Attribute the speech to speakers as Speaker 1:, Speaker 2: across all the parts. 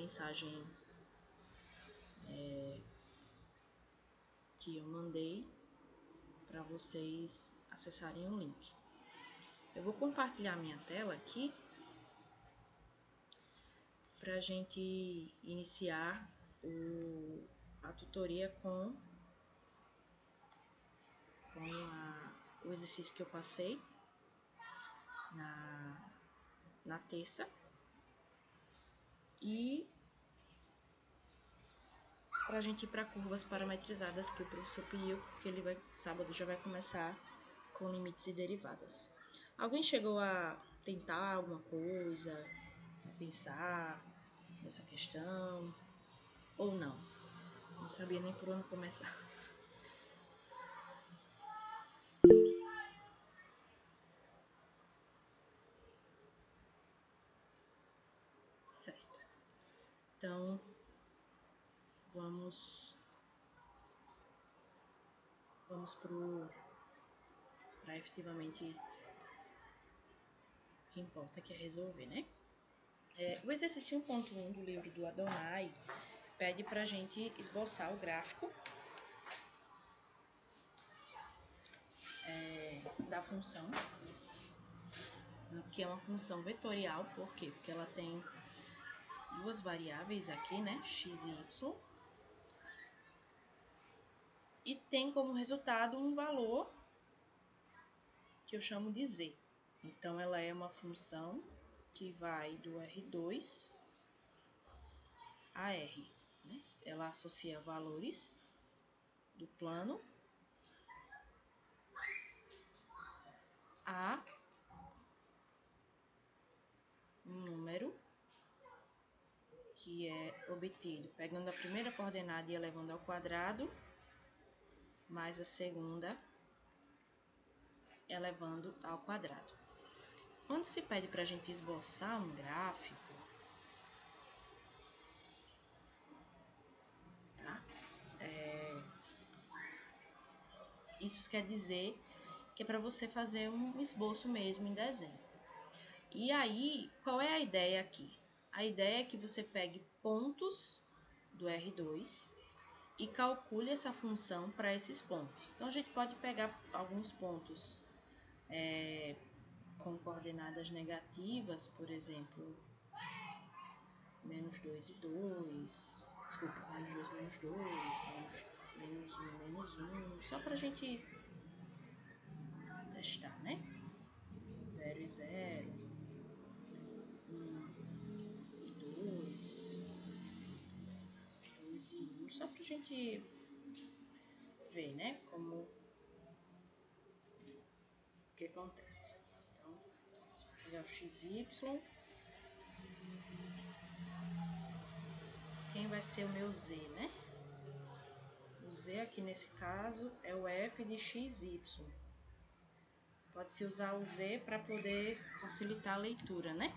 Speaker 1: mensagem que eu mandei para vocês acessarem o link. Eu vou compartilhar minha tela aqui para a gente iniciar a tutoria com o exercício que eu passei na terça. E para a gente ir para curvas parametrizadas que o professor pediu, porque sábado já vai começar com limites e derivadas. Alguém chegou a tentar alguma coisa, a pensar nessa questão, ou não? Não sabia nem por onde começar. Certo. Então, vamos para efetivamente o que importa, que é resolver, né? O exercício 1.1 do livro do Adonai pede para a gente esboçar o gráfico da função, que é uma função vetorial. Por quê? Porque ela tem duas variáveis aqui, né? X e Y. E tem como resultado um valor que eu chamo de z. Então, ela é uma função que vai do R2 a R. Né? Ela associa valores do plano a um número que é obtido pegando a primeira coordenada e elevando ao quadrado, mais a segunda elevando ao quadrado. Quando se pede para a gente esboçar um gráfico, tá? Isso quer dizer que é para você fazer um esboço mesmo em desenho. E aí, qual é a ideia aqui? A ideia é que você pegue pontos do R2 e calcule essa função para esses pontos. Então, a gente pode pegar alguns pontos com coordenadas negativas, por exemplo, menos 2 e 2, desculpa, menos 2, menos 2, menos 1, menos 1, só para a gente testar, né? 0 e 0, 1 e 2, 2 e 1, só para a gente ver, né, como o que acontece. Então, vou pegar o XY, quem vai ser o meu Z, né? O Z aqui nesse caso é o f de XY. Pode-se usar o Z para poder facilitar a leitura, né?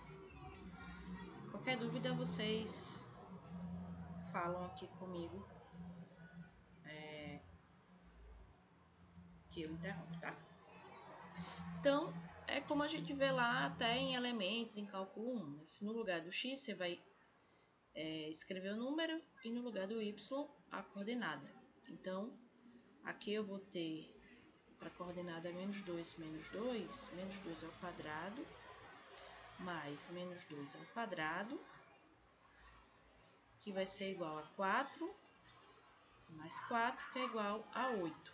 Speaker 1: Qualquer dúvida, vocês falam aqui comigo, que eu interrompo, tá? Então, é como a gente vê lá até em elementos, em cálculo 1. Né? Se no lugar do x você vai escrever o número e no lugar do y a coordenada. Então, aqui eu vou ter para a coordenada menos 2 ao quadrado, mais menos 2 ao quadrado, que vai ser igual a 4, mais 4, que é igual a 8.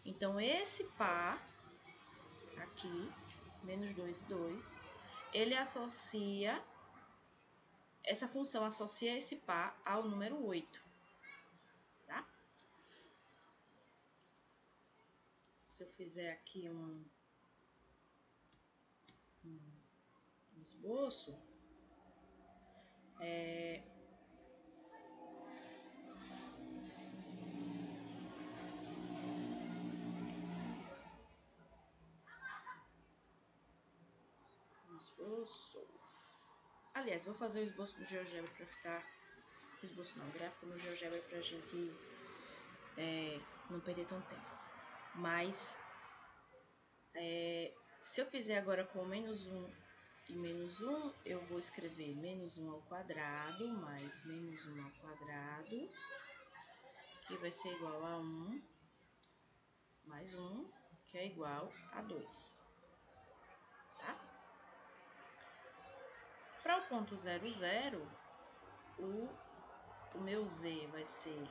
Speaker 1: Então, esse par aqui, menos 2 e 2, ele associa, essa função associa esse par ao número 8, tá? Se eu fizer aqui um esboço, aliás, vou fazer o esboço no GeoGebra para ficar, esboço não, gráfico no GeoGebra para a gente não perder tanto tempo. Mas, se eu fizer agora com menos 1 e menos 1, eu vou escrever menos 1 ao quadrado mais menos 1 ao quadrado, que vai ser igual a 1 mais 1, que é igual a 2, tá? Para o ponto 0, 0, o meu z vai ser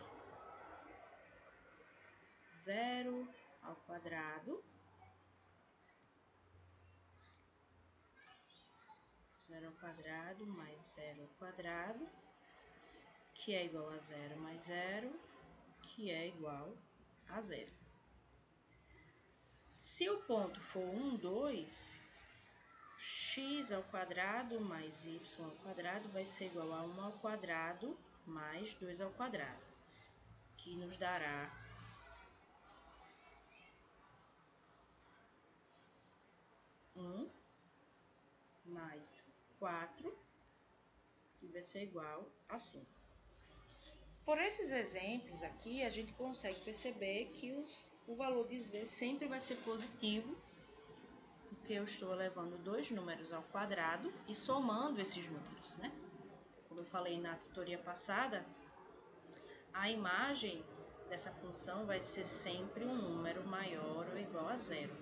Speaker 1: 0 ao quadrado, 0 ao quadrado mais 0 ao quadrado, que é igual a 0 mais 0, que é igual a 0. Se o ponto for 1, 2, x ao quadrado mais y ao quadrado vai ser igual a 1 ao quadrado mais 2 ao quadrado, que nos dará 1 mais 4, que vai ser igual a 5. Por esses exemplos aqui, a gente consegue perceber que o valor de z sempre vai ser positivo, porque eu estou elevando dois números ao quadrado e somando esses números, né? Como eu falei na tutoria passada, a imagem dessa função vai ser sempre um número maior ou igual a zero.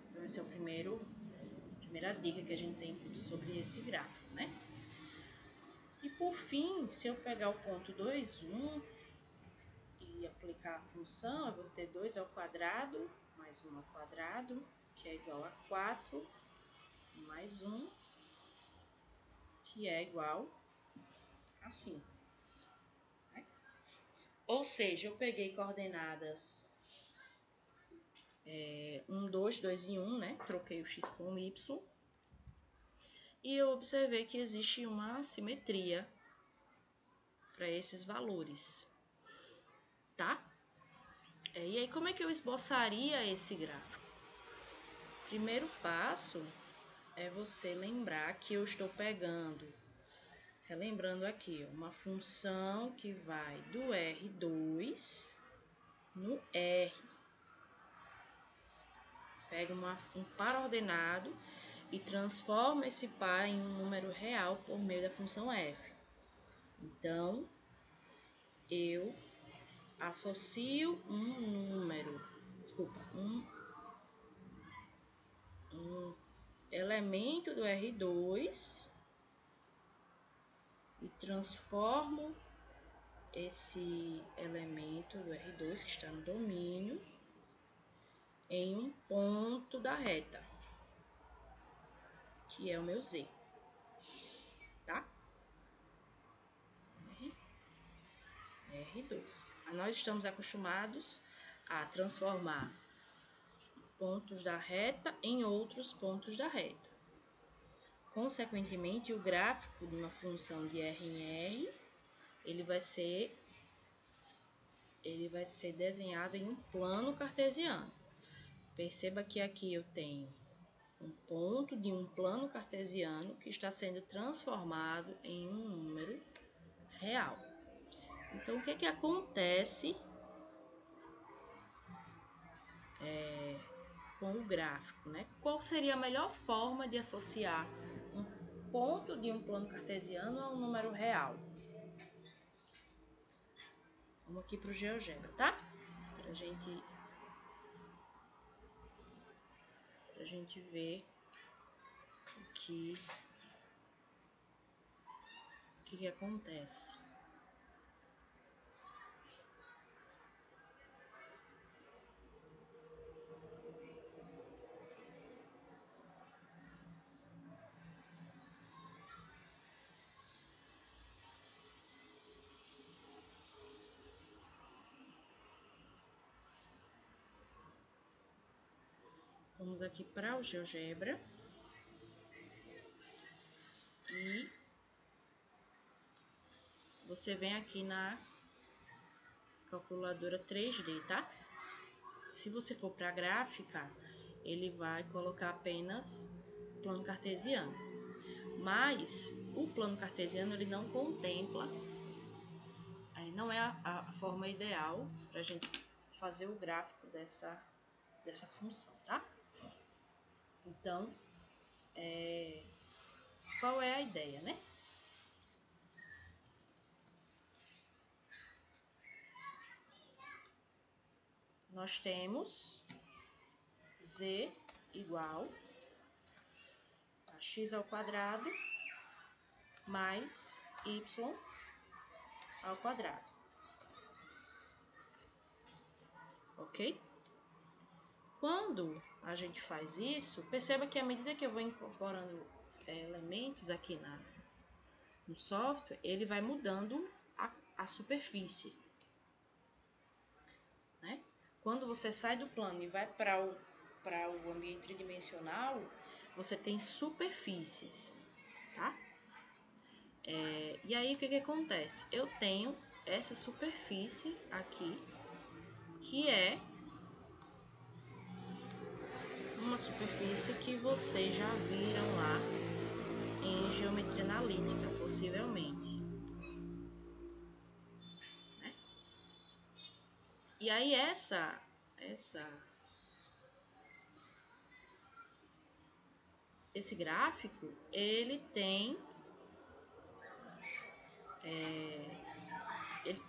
Speaker 1: Então, essa é a primeira dica que a gente tem sobre esse gráfico, né? E por fim, se eu pegar o ponto 2, 1 e aplicar a função, eu vou ter 2 ao quadrado mais 1 ao quadrado, que é igual a 4, mais 1, que é igual a 5. Né? Ou seja, eu peguei coordenadas 1, 2, 2 e 1, né? Troquei o x com o y. E eu observei que existe uma simetria para esses valores, tá? E aí, como é que eu esboçaria esse gráfico? Primeiro passo é você lembrar que eu estou relembrando aqui, uma função que vai do R2 no R. Pega um par ordenado e transforma esse par em um número real por meio da função f. Então, eu associo um elemento do R2 e transformo esse elemento do R2 que está no domínio em um ponto da reta, que é o meu Z, tá? R2. Nós estamos acostumados a transformar pontos da reta em outros pontos da reta. Consequentemente, o gráfico de uma função de R em R, ele vai ser desenhado em um plano cartesiano. Perceba que aqui eu tenho um ponto de um plano cartesiano que está sendo transformado em um número real. Então, o que acontece com o gráfico, né? Qual seria a melhor forma de associar um ponto de um plano cartesiano a um número real? Vamos aqui para o GeoGebra, tá? Para a gente ver o que acontece. Vamos aqui para o GeoGebra e você vem aqui na calculadora 3D, tá? Se você for para a gráfica, ele vai colocar apenas plano cartesiano. Mas o plano cartesiano ele não contempla, não é a forma ideal para a gente fazer o gráfico dessa função, tá? Então, qual é a ideia, né? Nós temos z igual a x ao quadrado mais y ao quadrado. Ok? Quando a gente faz isso, perceba que à medida que eu vou incorporando elementos aqui no software, ele vai mudando a superfície. Né? Quando você sai do plano e vai para o ambiente tridimensional, você tem superfícies, tá? E aí, o que acontece? Eu tenho essa superfície aqui, que é uma superfície que vocês já viram lá em geometria analítica, possivelmente. Né? E aí, esse gráfico, ele tem...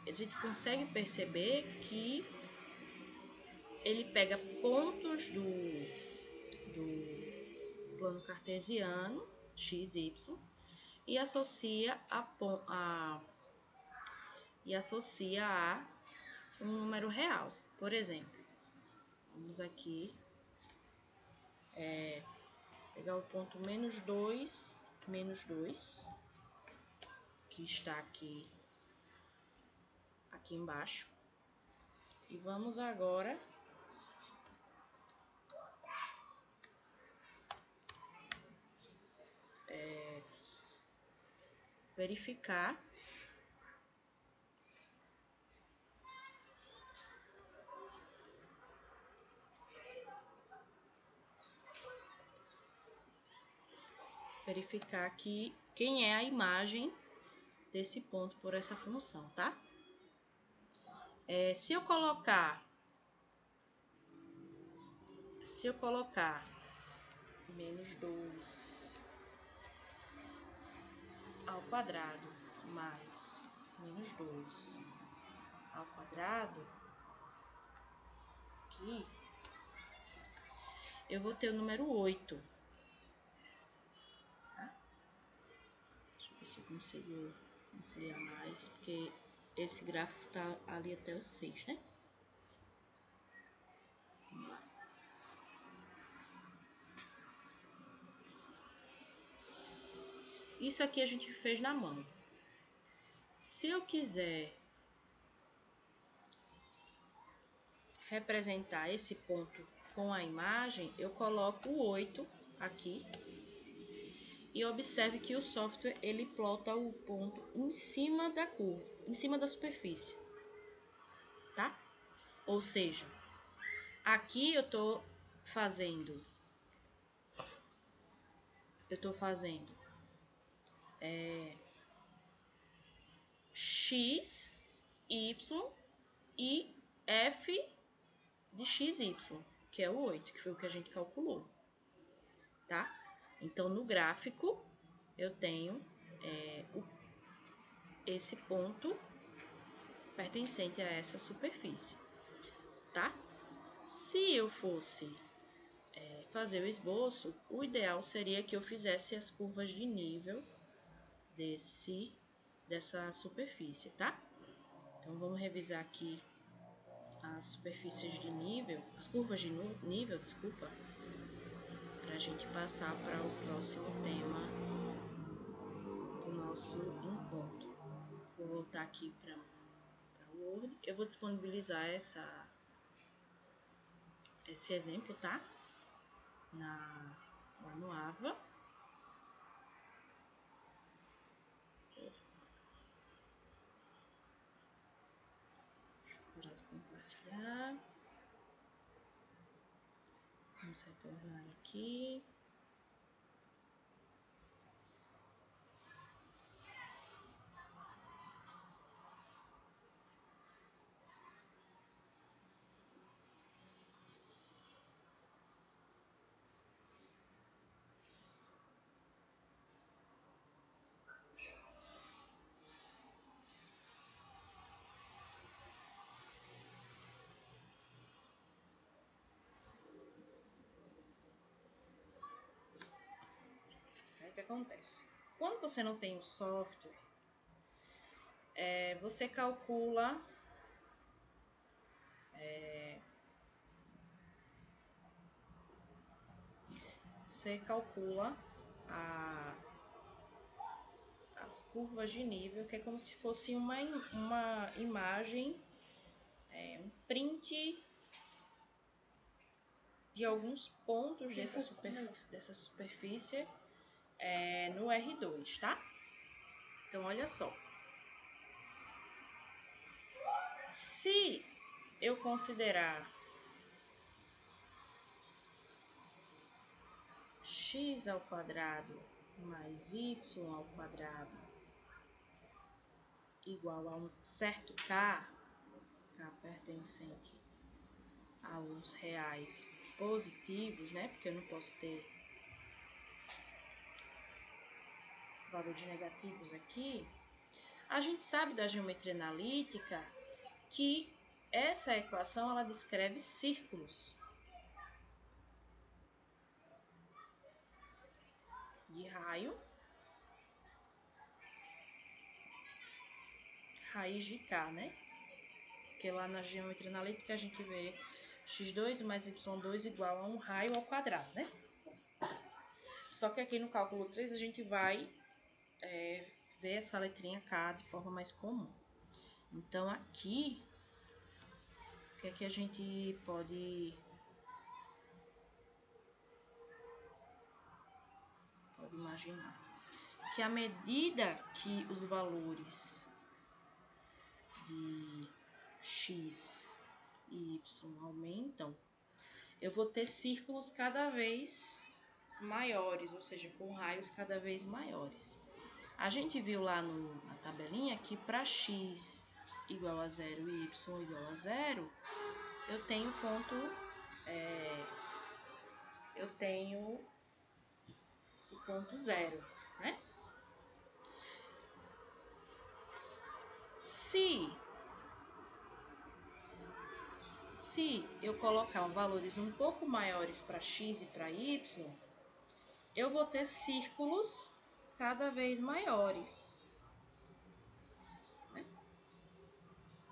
Speaker 1: a gente consegue perceber que ele pega pontos do plano cartesiano, x, y, e associa a um número real. Por exemplo, vamos aqui pegar o ponto menos 2, que está aqui embaixo, e vamos agora verificar aqui quem é a imagem desse ponto por essa função, tá? Se eu colocar menos 2 ao quadrado mais menos 2 ao quadrado, aqui, eu vou ter o número 8. Tá? Deixa eu ver se eu consigo ampliar mais, porque esse gráfico tá ali até o 6, né? Vamos lá. Isso aqui a gente fez na mão. Se eu quiser representar esse ponto com a imagem, eu coloco o 8 aqui e observe que o software ele plota o ponto em cima da curva, em cima da superfície, tá? Ou seja, aqui eu tô fazendo x, y e f de xy, que é o 8, que foi o que a gente calculou, tá? Então, no gráfico, eu tenho esse ponto pertencente a essa superfície, tá? Se eu fosse fazer o esboço, o ideal seria que eu fizesse as curvas de nível dessa superfície, tá? Então, vamos revisar aqui as superfícies de nível, as curvas de nível, desculpa, para a gente passar para o próximo tema do nosso encontro. Vou voltar aqui para o Word. Eu vou disponibilizar esse exemplo, tá? Lá no AVA. Parar de compartilhar. Vamos retornar aqui. acontece? Quando você não tem o software, você calcula a- as curvas de nível, que é como se fosse uma imagem, um print de alguns pontos dessa superfície no R2, tá? Então, olha só. Se eu considerar x ao quadrado mais y ao quadrado igual a um certo k pertencente a uns reais positivos, né? Porque eu não posso ter valor de negativos aqui. A gente sabe da geometria analítica que essa equação ela descreve círculos de raiz de k, né? Porque lá na geometria analítica a gente vê x2 mais y2 igual a um raio ao quadrado, né? Só que aqui no cálculo 3 a gente vai ver essa letrinha K de forma mais comum. Então aqui, o que é que a gente pode imaginar? Que à medida que os valores de x e y aumentam, eu vou ter círculos cada vez maiores, ou seja, com raios cada vez maiores. A gente viu lá na tabelinha que para x igual a 0 e y igual a 0, eu tenho o ponto 0, né? Se eu colocar valores um pouco maiores para x e para y, eu vou ter círculos cada vez maiores. Né?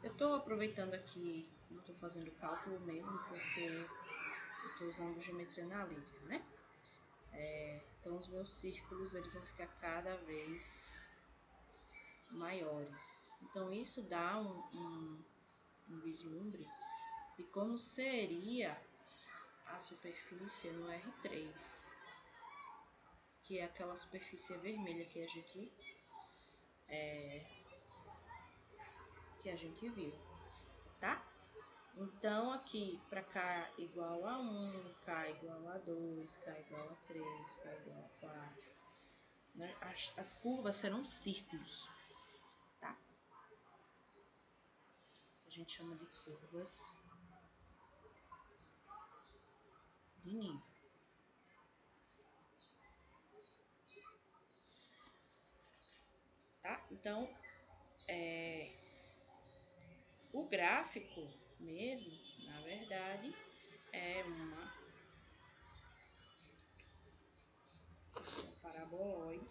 Speaker 1: Eu estou aproveitando aqui, não estou fazendo cálculo mesmo, porque eu estou usando geometria analítica, né? Então, os meus círculos eles vão ficar cada vez maiores. Então, isso dá um vislumbre de como seria a superfície no R3, que é aquela superfície vermelha que a gente viu, tá? Então, aqui para K igual a 1, K igual a 2, K igual a 3, K igual a 4, né? As curvas serão círculos, tá? A gente chama de curvas de nível. Tá? Então, o gráfico mesmo, na verdade, é uma paraboloide,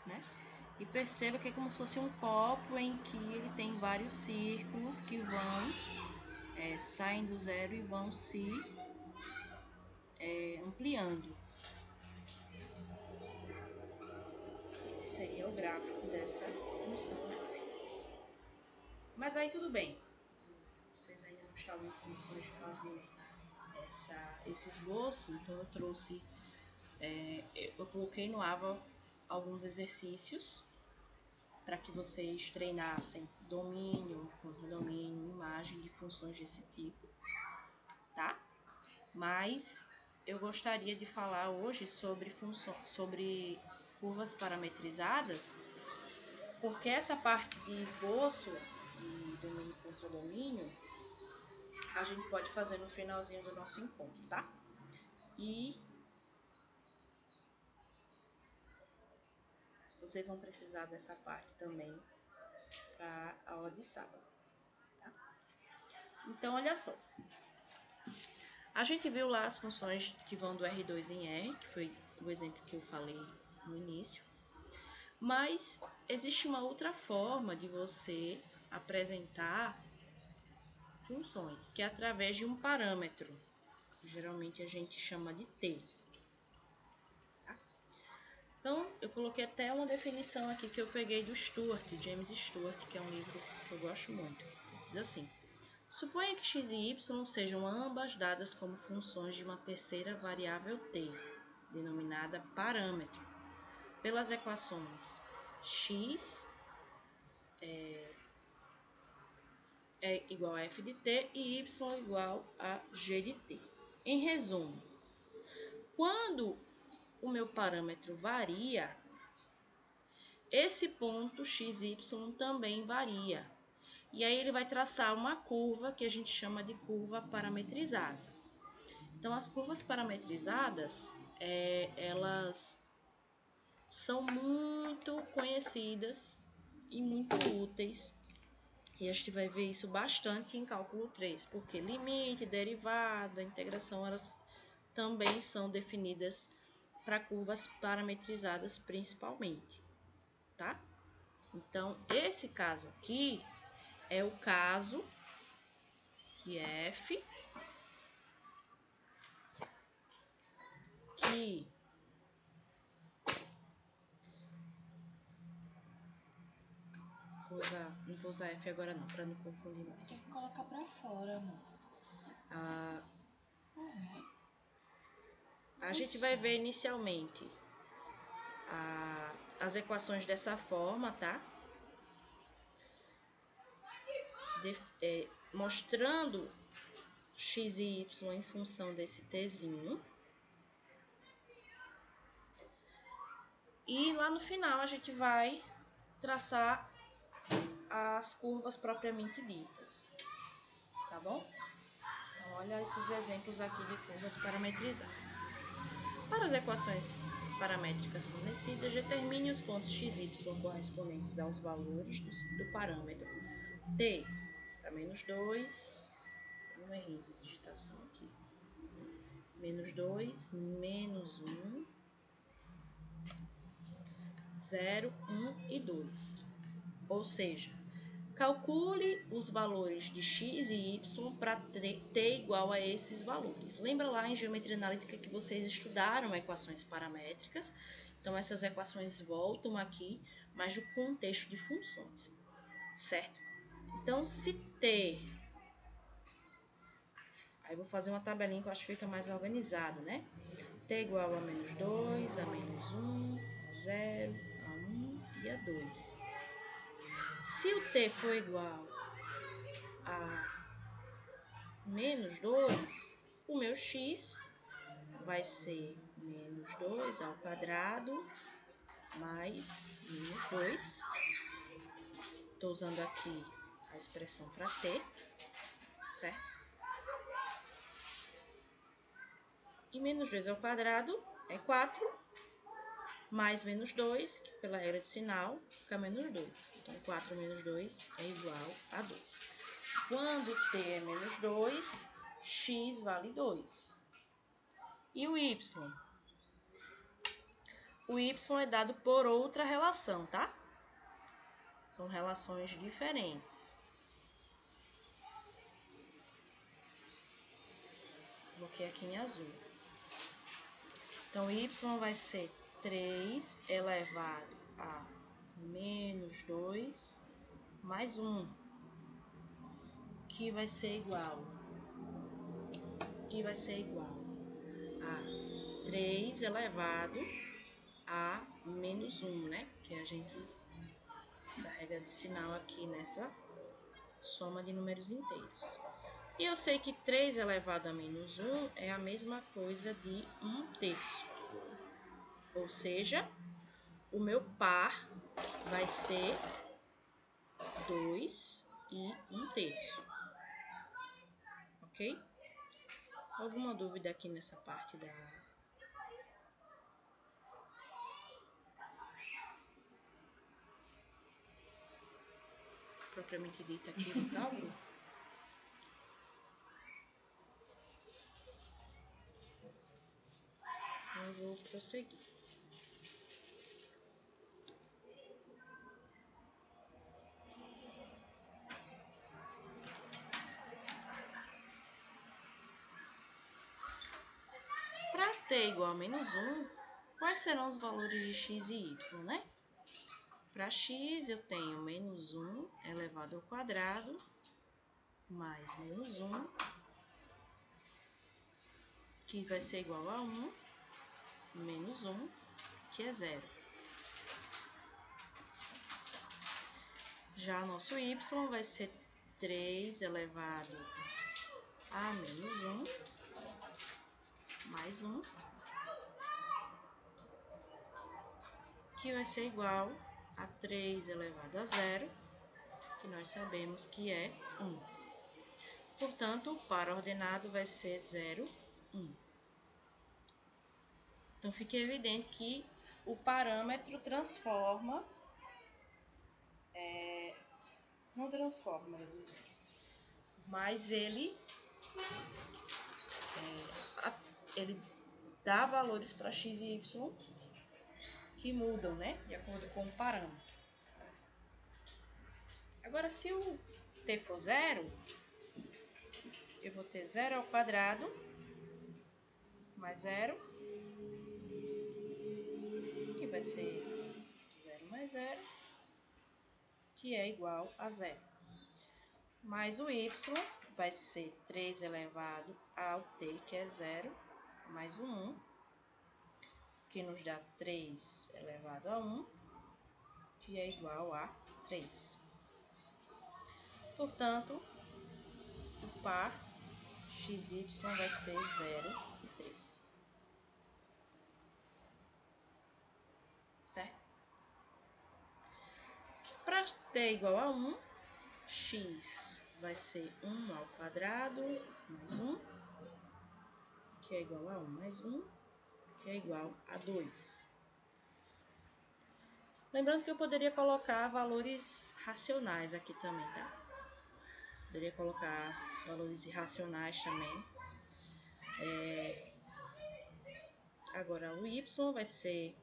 Speaker 1: né? E perceba que é como se fosse um copo em que ele tem vários círculos que vão saem do zero e vão se ampliando. Esse seria o gráfico dessa função f. Mas aí tudo bem, vocês ainda não estavam em condições de fazer esse esboço, então eu trouxe, eu coloquei no AVA alguns exercícios para que vocês treinassem domínio, contra-domínio, imagem de funções desse tipo, tá? Mas eu gostaria de falar hoje sobre curvas parametrizadas, porque essa parte de esboço de domínio e contra-domínio a gente pode fazer no finalzinho do nosso encontro, tá? E vocês vão precisar dessa parte também para a aula de sábado, tá? Então, olha só. A gente viu lá as funções que vão do R2 em R, que foi o exemplo que eu falei no início. Mas existe uma outra forma de você apresentar funções, que é através de um parâmetro, que geralmente a gente chama de t. Tá? Então, eu coloquei até uma definição aqui que eu peguei do Stuart, James Stuart, que é um livro que eu gosto muito. Diz assim: suponha que x e y sejam ambas dadas como funções de uma terceira variável t, denominada parâmetro, pelas equações x é igual a f de t e y igual a g de t. Em resumo, quando o meu parâmetro varia, esse ponto x e y também varia. E aí ele vai traçar uma curva que a gente chama de curva parametrizada. Então, as curvas parametrizadas, elas são muito conhecidas e muito úteis. E a gente vai ver isso bastante em cálculo 3, porque limite, derivada, integração, elas também são definidas para curvas parametrizadas principalmente, tá? Então, esse caso aqui é o caso de f que não vou usar f agora não, para não confundir mais.
Speaker 2: Tem que colocar para fora, amor.
Speaker 1: A gente vai ver inicialmente as equações dessa forma, tá? Mostrando x e y em função desse tzinho. E lá no final a gente vai traçar as curvas propriamente ditas, tá bom? Então, olha esses exemplos aqui de curvas parametrizadas. Para as equações paramétricas fornecidas, determine os pontos x e y correspondentes aos valores do parâmetro t para menos 2, tem um errinho de digitação aqui, menos 2, menos 1, 0, 1 e 2. Ou seja, calcule os valores de x e y para t igual a esses valores. Lembra lá em geometria analítica que vocês estudaram equações paramétricas? Então, essas equações voltam aqui, mas no contexto de funções, certo? Então, se t... Aí, vou fazer uma tabelinha que eu acho que fica mais organizado, né? T igual a menos 2, a menos 1, a 0, a 1 e a 2. Se o t for igual a menos 2, o meu x vai ser menos 2 ao quadrado mais menos 2. Estou usando aqui a expressão para t, certo? E menos 2 ao quadrado é 4, mais menos 2, que pela regra de sinal fica menos 2. Então, 4 menos 2 é igual a 2. Quando t é menos 2, x vale 2. E o y? O y é dado por outra relação, tá? São relações diferentes. Coloquei aqui em azul. Então, y vai ser 3 elevado a menos 2 mais 1, que vai ser igual a 3 elevado a menos 1, né? Que a gente, essa regra de sinal aqui nessa soma de números inteiros. E eu sei que 3 elevado a menos 1 é a mesma coisa de 1/3. Ou seja, o meu par vai ser 2 e 1/3. Ok? Alguma dúvida aqui nessa parte da... propriamente dita aqui do cálculo? vou prosseguir. Para t igual a menos 1, quais serão os valores de x e y, né? Para x, eu tenho menos 1 elevado ao quadrado, mais menos 1, que vai ser igual a 1, menos 1, que é 0. Já nosso y vai ser 3 elevado a menos 1, mais 1, que vai ser igual a 3 elevado a 0, que nós sabemos que é 1. Portanto, o par ordenado vai ser 0, 1. Então, fica evidente que o parâmetro transforma, não transforma, eu dizer, mas ele dá valores para x e y que mudam, né, de acordo com o parâmetro. Agora, se o t for 0, eu vou ter 0 ao quadrado mais 0, que vai ser 0 mais 0, que é igual a 0. Mais o y vai ser 3 elevado ao t, que é 0, mais o 1, que nos dá 3 elevado a 1, que é igual a 3. Portanto, o par xy vai ser 0 e 3. Certo? Para t igual a 1, x vai ser 1 ao quadrado mais 1, que é igual a 1 mais 1, que é igual a 2. Lembrando que eu poderia colocar valores racionais aqui também, tá? Poderia colocar valores irracionais também. Agora, o y vai ser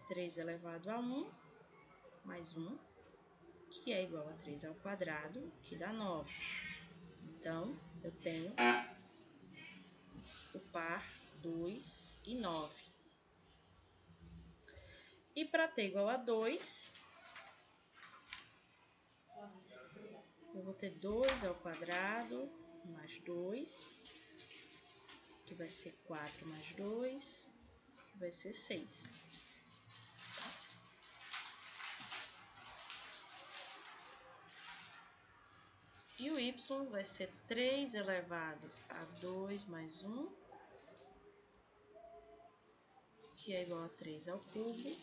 Speaker 1: 3 elevado a 1 mais 1, que é igual a 3 ao quadrado, que dá 9. Então, eu tenho o par 2 e 9. E para t igual a 2, eu vou ter 2 ao quadrado mais 2, que vai ser 4 mais 2, que vai ser 6. E o y vai ser 3 elevado a 2 mais 1, que é igual a 3 ao cubo,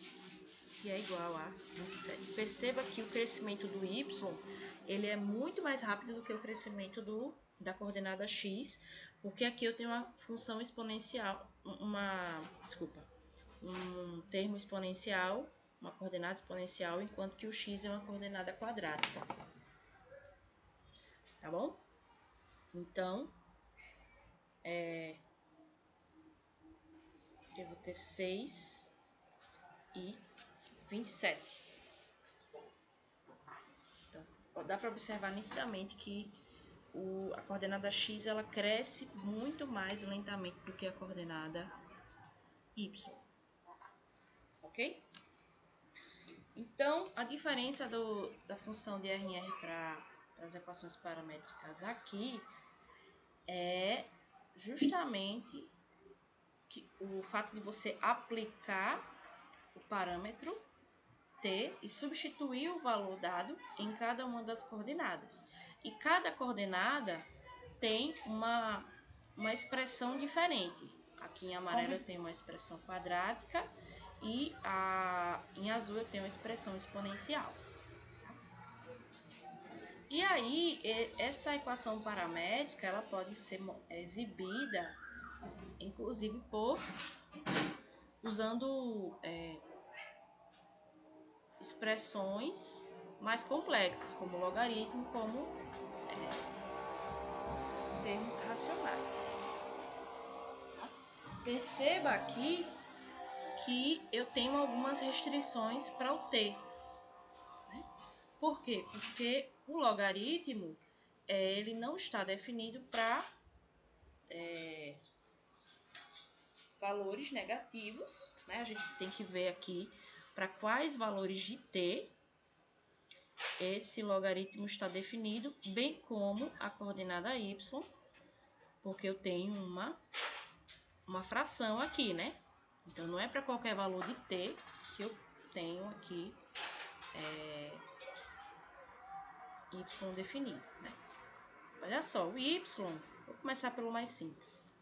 Speaker 1: que é igual a 27. Perceba que o crescimento do y, ele é muito mais rápido do que o crescimento da coordenada x, porque aqui eu tenho uma função exponencial, um termo exponencial, uma coordenada exponencial, enquanto que o x é uma coordenada quadrática. Tá bom? Então, eu vou ter 6 e 27. Então, dá para observar nitidamente que a coordenada x ela cresce muito mais lentamente do que a coordenada y. Ok? Então, a diferença da função de RR para as equações paramétricas aqui é justamente o fato de você aplicar o parâmetro t e substituir o valor dado em cada uma das coordenadas. E cada coordenada tem uma expressão diferente. Aqui em amarelo eu tenho uma expressão quadrática e em azul eu tenho uma expressão exponencial. E aí, essa equação paramétrica ela pode ser exibida, inclusive, usando expressões mais complexas, como logaritmo, como termos racionais. Perceba aqui que eu tenho algumas restrições para o t. Né? Por quê? Porque o logaritmo ele não está definido para valores negativos. Né? A gente tem que ver aqui para quais valores de t esse logaritmo está definido, bem como a coordenada y, porque eu tenho uma fração aqui, né? Então, não é para qualquer valor de t que eu tenho aqui y definido, né? Olha só, o y, vou começar pelo mais simples.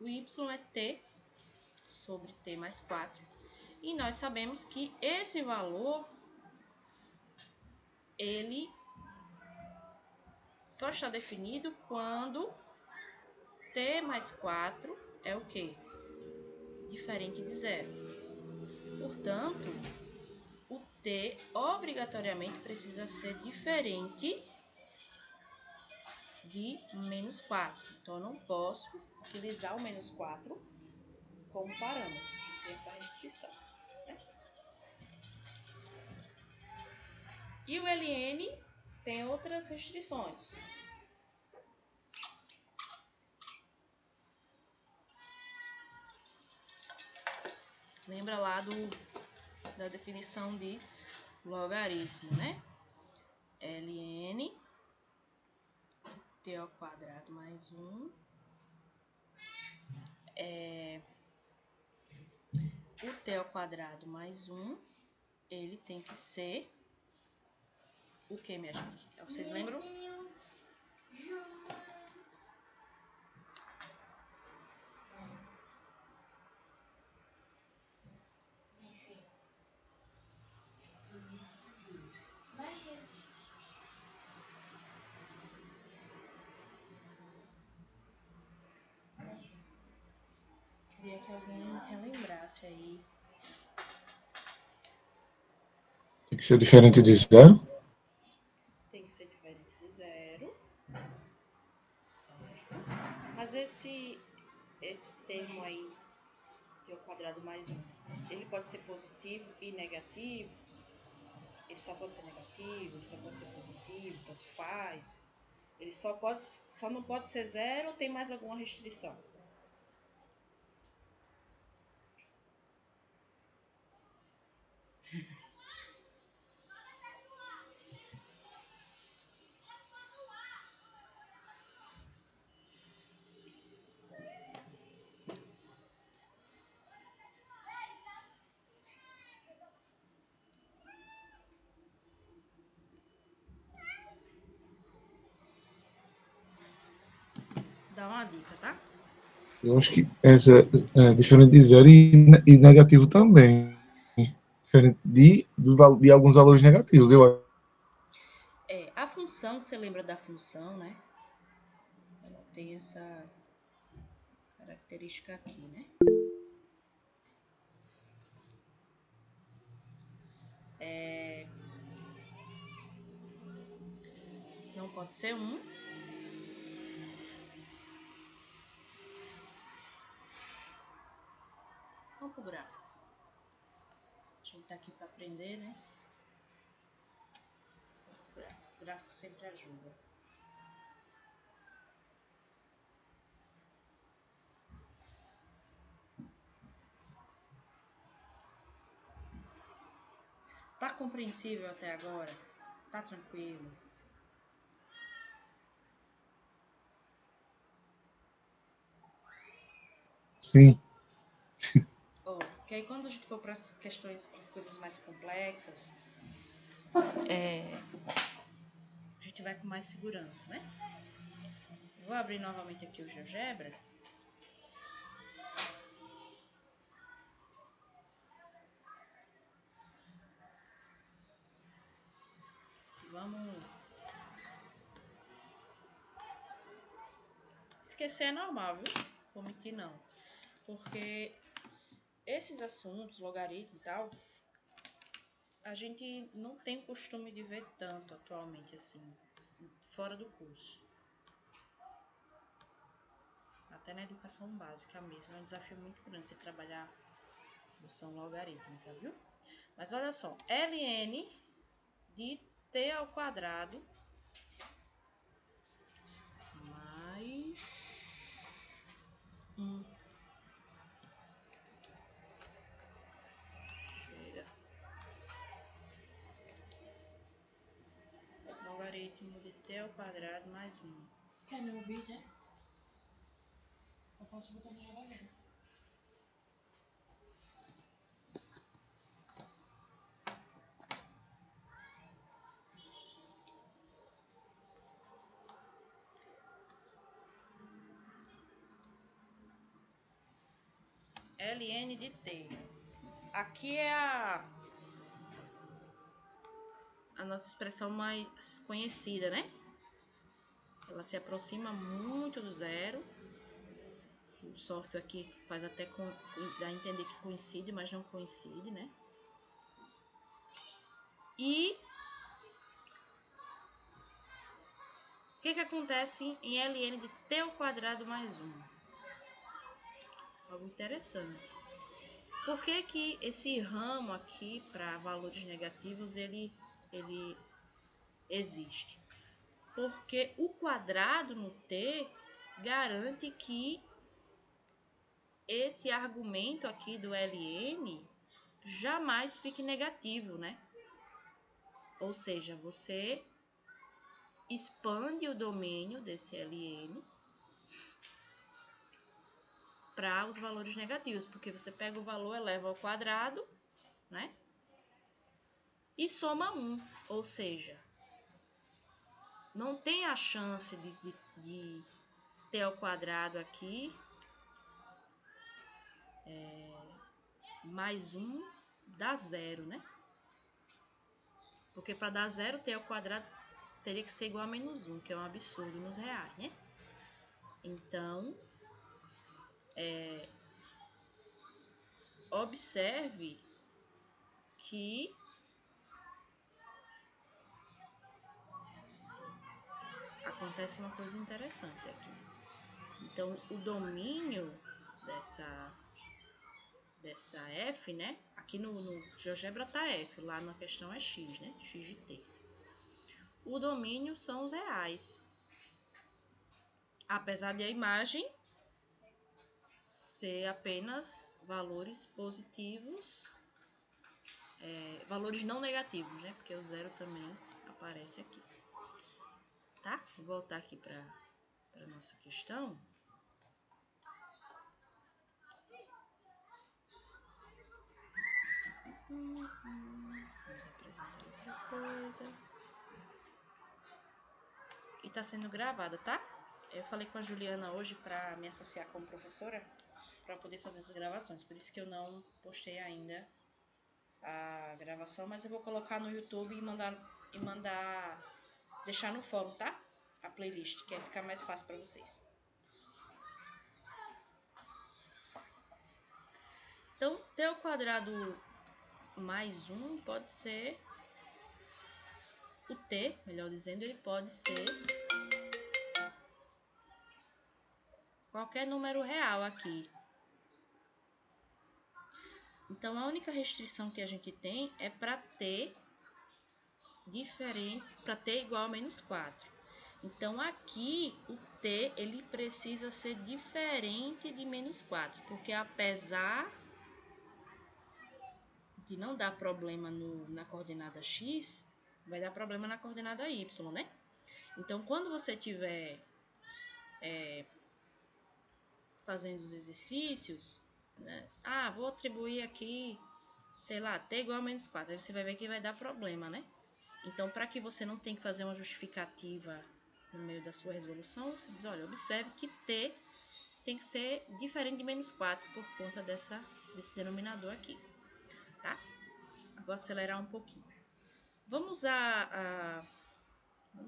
Speaker 1: O y é t sobre t mais 4. E nós sabemos que esse valor, ele só está definido quando t mais 4 é o quê? Diferente de zero. Portanto, o t obrigatoriamente precisa ser diferente de menos 4. Então, eu não posso utilizar o menos 4 como parâmetro. Tem essa restrição. Né? E o ln tem outras restrições. Lembra lá da definição de logaritmo, né? ln t ao quadrado mais 1 o t ao quadrado mais 1, ele tem que ser o que, minha gente? Vocês lembram? Queria que alguém relembrasse aí.
Speaker 3: Tem que ser diferente de zero?
Speaker 1: Tem que ser diferente de zero. Certo? Mas esse termo aí, t ao quadrado mais 1, ele pode ser positivo e negativo? Ele só pode ser negativo, ele só pode ser positivo, tanto faz. Ele só não pode ser zero ou tem mais alguma restrição? Dá uma dica, tá?
Speaker 3: Eu acho que essa é diferente de zero e negativo também. Diferente de alguns valores negativos. Eu
Speaker 1: A função, você lembra da função, né? Ela tem essa característica aqui, né? Não pode ser 1. Vamos pro gráfico. A gente tá aqui para aprender, né? O gráfico sempre ajuda. Tá compreensível até agora? Tá tranquilo?
Speaker 3: sim.
Speaker 1: Que aí quando a gente for para as questões, para as coisas mais complexas, a gente vai com mais segurança, né? Vou abrir novamente aqui o GeoGebra. Vamos... Esquecer é normal, viu? Vou mentir não. Porque esses assuntos, logaritmo e tal, a gente não tem o costume de ver tanto atualmente, assim, fora do curso. Até na educação básica mesmo, é um desafio muito grande você trabalhar Função logarítmica, viu? Mas olha só, ln de t ao quadrado mais 1. Chega. Logaritmo de t ao quadrado mais 1.
Speaker 2: Quer meu vídeo, é? Eu posso botar no gravador.
Speaker 1: ln de t. Aqui é a nossa expressão mais conhecida, né? Ela se aproxima muito do zero. O software aqui faz até dá a entender que coincide, mas não coincide, né? E o que acontece em ln de t ao quadrado mais 1? Algo interessante. Por que esse ramo aqui para valores negativos ele existe? Porque o quadrado no t garante que esse argumento aqui do ln jamais fique negativo, né? Ou seja, você expande o domínio desse ln para os valores negativos, porque você pega o valor, eleva ao quadrado, né? E soma 1, ou seja, não tem a chance de t ao quadrado aqui mais 1 dá zero, né? Porque para dar zero, t ao quadrado teria que ser igual a menos 1, que é um absurdo nos reais, né? Então, observe que acontece uma coisa interessante aqui. Então, o domínio dessa f, né? Aqui no GeoGebra tá f, lá na questão é x, né? X de t. O domínio são os reais. Apesar de a imagem ser apenas valores positivos, valores não negativos, né? Porque o zero também aparece aqui. Tá? Vou voltar aqui para a nossa questão. Vamos apresentar outra coisa. E tá sendo gravada, tá? Eu falei com a Juliana hoje para me associar como professora para poder fazer essas gravações. Por isso que eu não postei ainda a gravação, mas eu vou colocar no YouTube e mandar deixar no fórum, tá? A playlist, que aí fica mais fácil para vocês. Então, t ao quadrado mais 1 pode ser o t, melhor dizendo, ele pode ser qualquer número real aqui. Então, a única restrição que a gente tem é para t diferente, para t igual a menos 4. Então, aqui, o t, ele precisa ser diferente de menos 4, porque apesar de não dar problema na coordenada x, vai dar problema na coordenada y, né? Então, quando você estiver fazendo os exercícios, né? Vou atribuir aqui, sei lá, t igual a menos 4. Aí você vai ver que vai dar problema, né? Então, para que você não tenha que fazer uma justificativa no meio da sua resolução, você diz, olha, observe que t tem que ser diferente de menos 4 por conta desse denominador aqui, tá? Vou acelerar um pouquinho. Vamos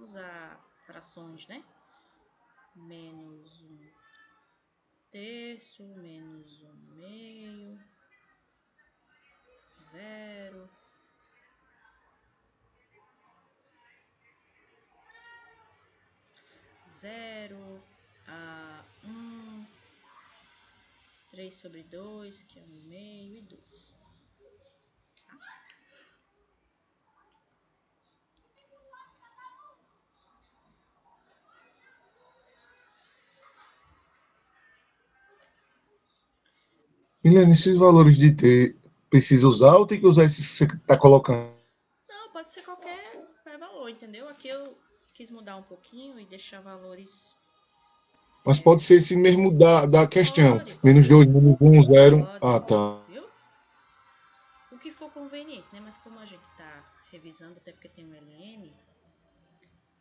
Speaker 1: usar frações, né? Menos 1 terço, menos 1 meio, 0, a 1 3 sobre 2, que é 1,5, e 2.
Speaker 3: Milene, esses valores de T, precisa usar ou tem que usar esses que você está colocando?
Speaker 1: Não, pode ser qualquer valor, entendeu? Aqui eu quis mudar um pouquinho e deixar valores...
Speaker 3: Mas pode ser esse mesmo da questão.
Speaker 1: Pode
Speaker 3: Menos
Speaker 1: ser.
Speaker 3: 2, menos 1, 0.
Speaker 1: Pode,
Speaker 3: Ah, tá.
Speaker 1: viu? O que for conveniente, né? Mas como a gente tá revisando, até porque tem um LN,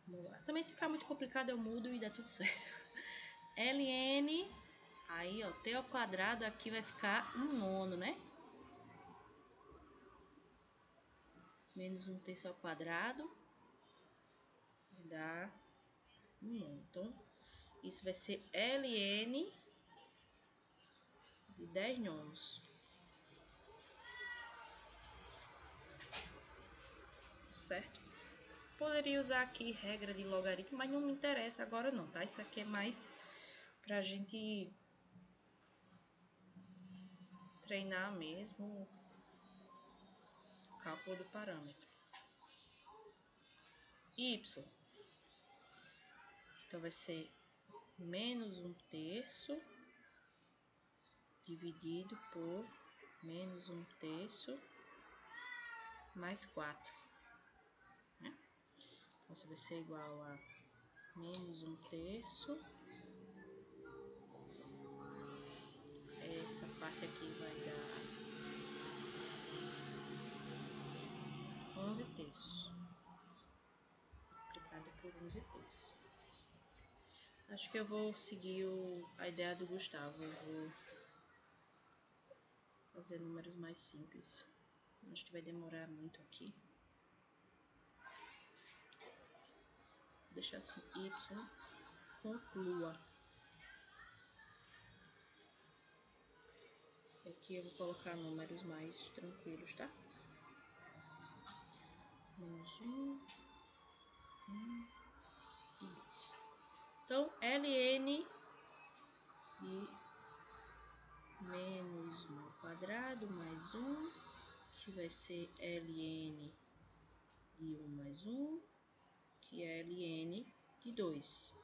Speaker 1: vamos lá. Também se ficar muito complicado eu mudo e dá tudo certo. LN, aí ó, T ao quadrado aqui vai ficar 1/9, né? Menos 1/3 ao quadrado vai dar 1/9. Então, isso vai ser LN de 10 nonos. Certo? Poderia usar aqui regra de logaritmo, mas não me interessa agora não, tá? Isso aqui é mais pra gente treinar mesmo o cálculo do parâmetro. Y. Então, vai ser menos 1/3 dividido por menos 1/3 mais 4. Né? Então, isso vai ser igual a menos 1/3. Essa parte aqui vai dar 11/3. Multiplicado por 11/3. Acho que eu vou seguir a ideia do Gustavo. Eu vou fazer números mais simples. Acho que vai demorar muito aqui. Vou deixar assim, y conclua. Aqui eu vou colocar números mais tranquilos, tá? Menos 1, 1 e 2. Então, ln de menos 1 ao quadrado mais 1, que vai ser ln de 1 mais 1, que é ln de 2.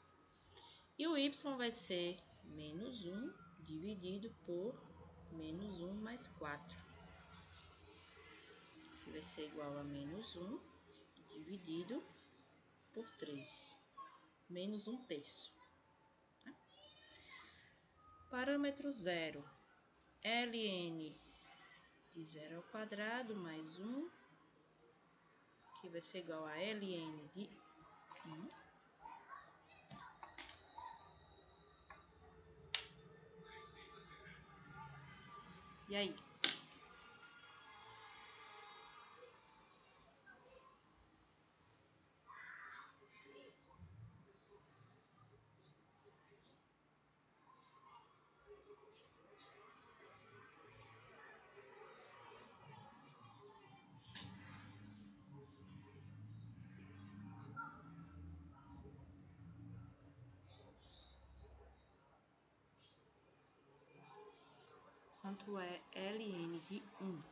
Speaker 1: E o y vai ser menos 1 dividido por menos 1 mais 4, que vai ser igual a menos 1 dividido por 3, menos 1/3. Parâmetro 0, ln de 0 ao quadrado mais 1, que vai ser igual a ln de 1. E aí? Quanto é ln de 1?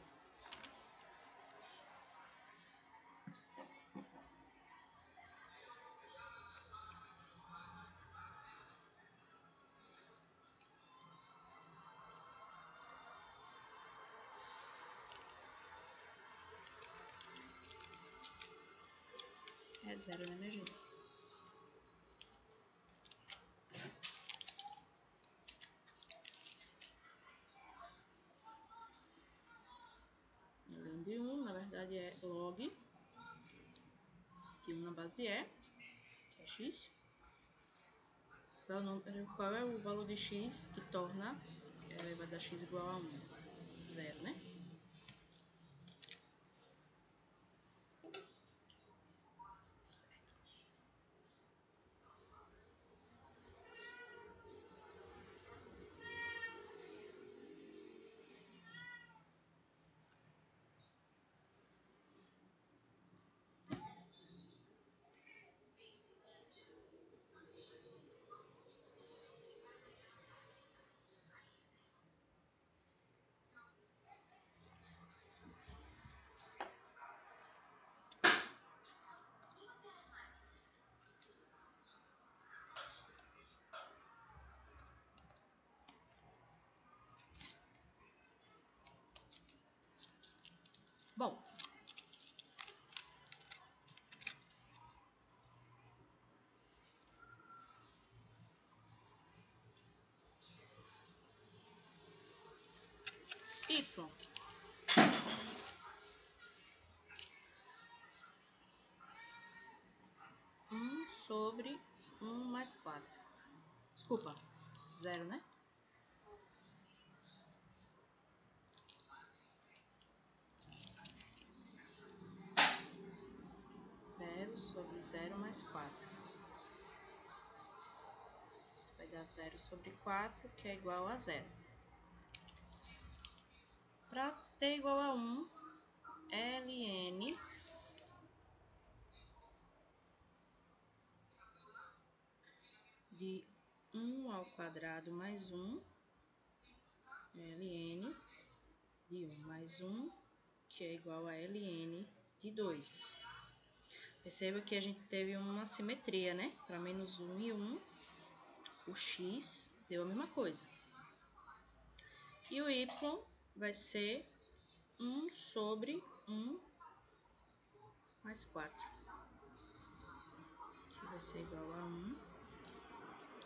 Speaker 1: É 0, né, minha gente? ln de 1, na verdade, é log de 1 na base E, que é x. Qual é o valor de x que torna elevado a x igual a 1? 0, né? y. 1 sobre 1 mais 4. Desculpa, 0, né? Zero sobre 0 mais 4. Isso vai dar 0 sobre 4, que é igual a 0. Para t igual a 1, ln de 1 ao quadrado mais 1, ln de 1 mais 1, que é igual a ln de 2. Perceba que a gente teve uma simetria, né? Para menos 1 e 1, o x deu a mesma coisa. E o y vai ser 1 sobre 1 mais 4, que vai ser igual a 1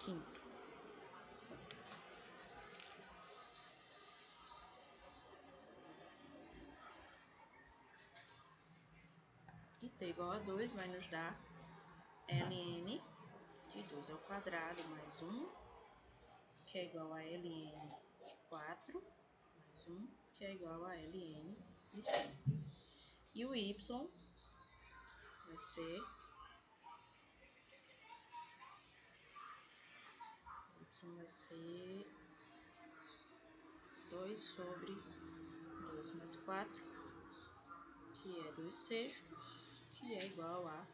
Speaker 1: quinto. E t igual a 2 vai nos dar ln de 2 ao quadrado mais 1, que é igual a ln de 4, mais 1, que é igual a ln de 5. E o y vai ser 2 sobre 2 mais 4, que é 2 sextos, que é igual a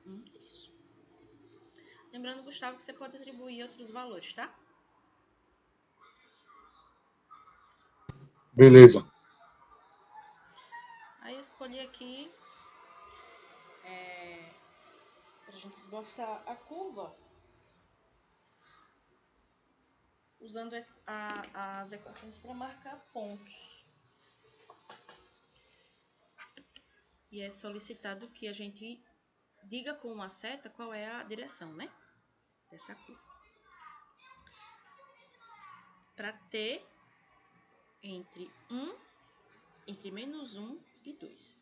Speaker 1: 1 terço. Lembrando, Gustavo, que você pode atribuir outros valores, tá?
Speaker 3: Beleza.
Speaker 1: Aí eu escolhi aqui para a gente esboçar a curva usando as equações para marcar pontos. E é solicitado que a gente diga com uma seta qual é a direção, né? Dessa curva. Para t entre menos 1 e 2.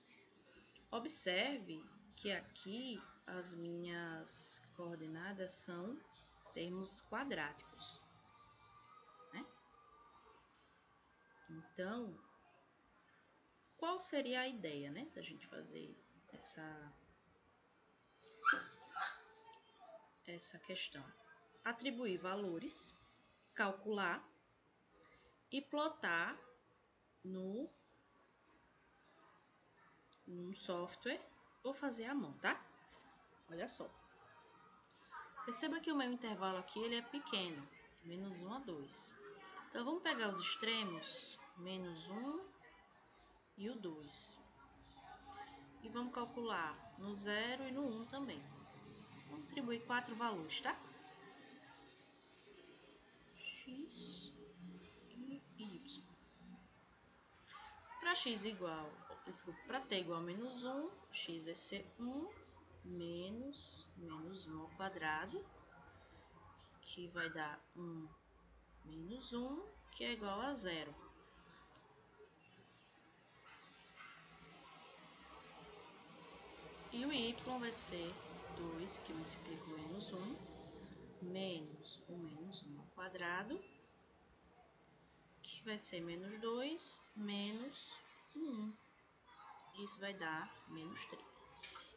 Speaker 1: Observe que aqui as minhas coordenadas são termos quadráticos, né? Então, qual seria a ideia, né, da gente fazer essa questão? Atribuir valores, calcular e plotar num software ou fazer à mão, tá? Olha só. Perceba que o meu intervalo aqui ele é pequeno, menos 1 a 2. Então, vamos pegar os extremos, menos 1 e o 2. E vamos calcular no 0 e no 1 também. Vamos atribuir 4 valores, tá? X e Y. Para x igual, para t igual a menos 1, x vai ser 1 menos 1 ao quadrado, que vai dar 1 menos 1, que é igual a 0. E o y vai ser 2, que multiplica o menos 1, menos o menos 1 ao quadrado, que vai ser menos 2, menos 1. Isso vai dar menos 3.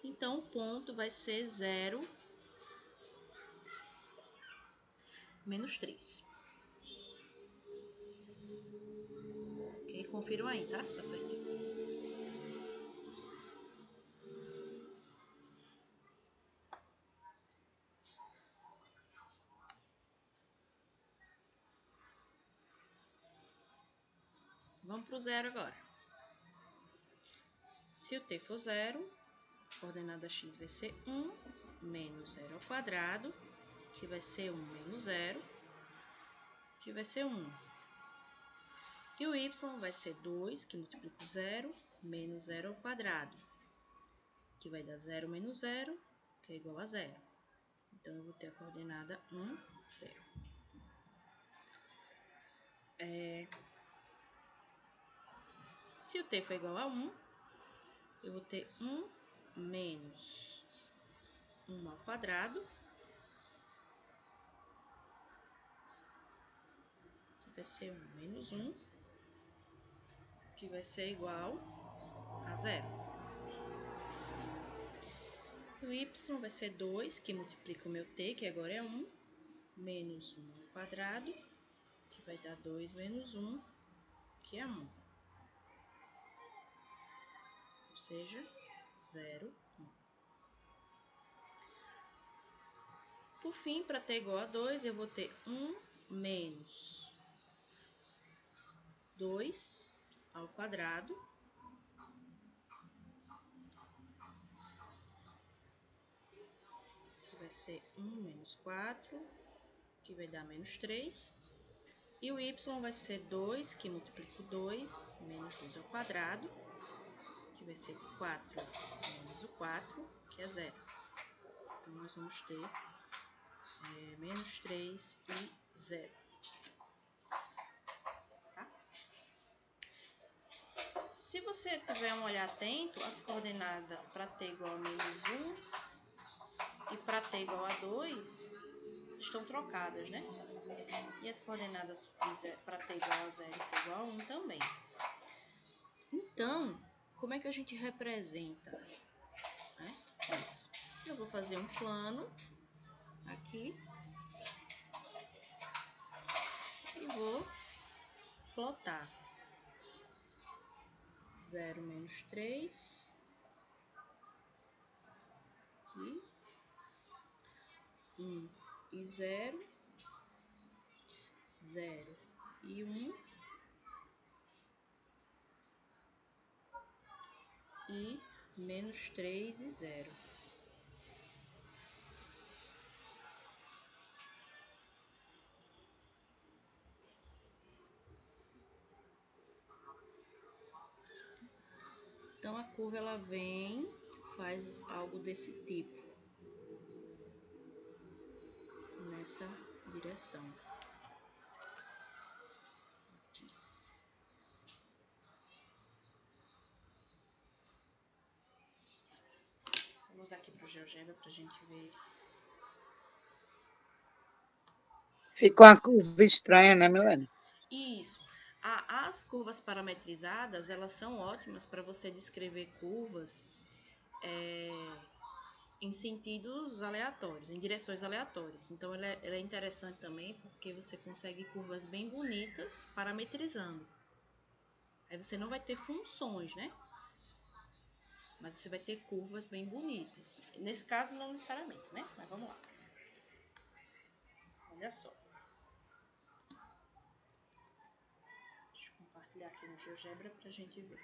Speaker 1: Então, o ponto vai ser 0, menos 3. Ok? Confiram aí, tá? Se tá certinho. Vamos para o 0 agora. Se o t for 0, a coordenada x vai ser 1 menos 0 ao quadrado, que vai ser 1 menos 0, que vai ser 1. E o y vai ser 2, que multiplica o 0, menos 0 ao quadrado, que vai dar 0 menos 0, que é igual a 0. Então, eu vou ter a coordenada 1, 0. Se o t for igual a 1, eu vou ter 1 menos 1 ao quadrado, que vai ser 1 menos 1, que vai ser igual a 0. O y vai ser 2, que multiplica o meu t, que agora é 1, menos 1 ao quadrado, que vai dar 2 menos 1, que é 1. Ou seja, 0, 1. Por fim, para t igual a 2, eu vou ter 1 menos 2 ao quadrado, que vai ser 1 menos 4, que vai dar menos 3. E o y vai ser 2, que multiplica o 2, menos 2 ao quadrado, que vai ser 4 menos o 4, que é 0. Então, nós vamos ter menos 3 e 0. Tá? Se você tiver um olhar atento, as coordenadas para t igual a menos 1 e para t igual a 2 estão trocadas, né? E as coordenadas para t igual a 0 e t igual a 1 também. Então, como é que a gente representa, né, isso? Eu vou fazer um plano aqui e vou plotar 0 menos 3 aqui, 1 e 0, 0 e 1 e menos 3 e 0. Então, a curva ela vem, faz algo desse tipo, nessa direção. Aqui. Vamos aqui para o GeoGebra para a gente ver.
Speaker 4: Ficou uma curva estranha, né, Milena?
Speaker 1: Isso. As curvas parametrizadas, elas são ótimas para você descrever curvas em sentidos aleatórios, em direções aleatórias. Então, ela é interessante também porque você consegue curvas bem bonitas parametrizando. Aí você não vai ter funções, né? Mas você vai ter curvas bem bonitas. Nesse caso, não necessariamente, né? Mas vamos lá. Olha só. Deixa eu compartilhar aqui no GeoGebra para a gente ver.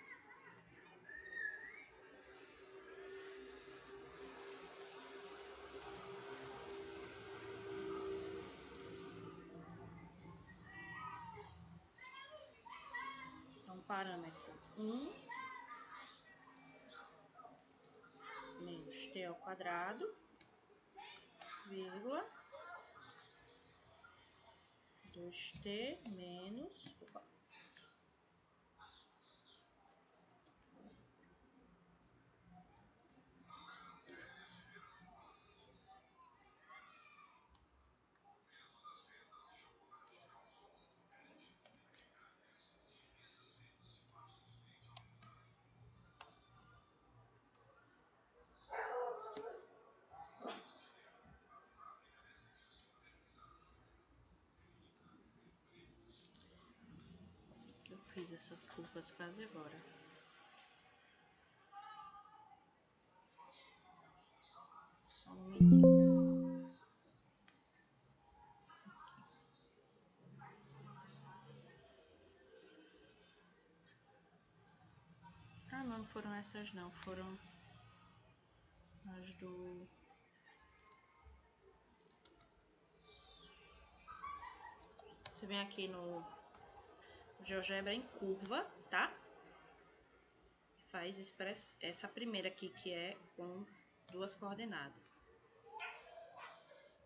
Speaker 1: Então, parâmetro 1 menos t ao quadrado, vírgula, 2t menos... Opa. Eu fiz essas curvas quase agora. Só um minutinho. Ah, não foram essas não, foram as do... Você vem aqui no GeoGebra em curva, tá? Faz essa primeira aqui, que é com duas coordenadas.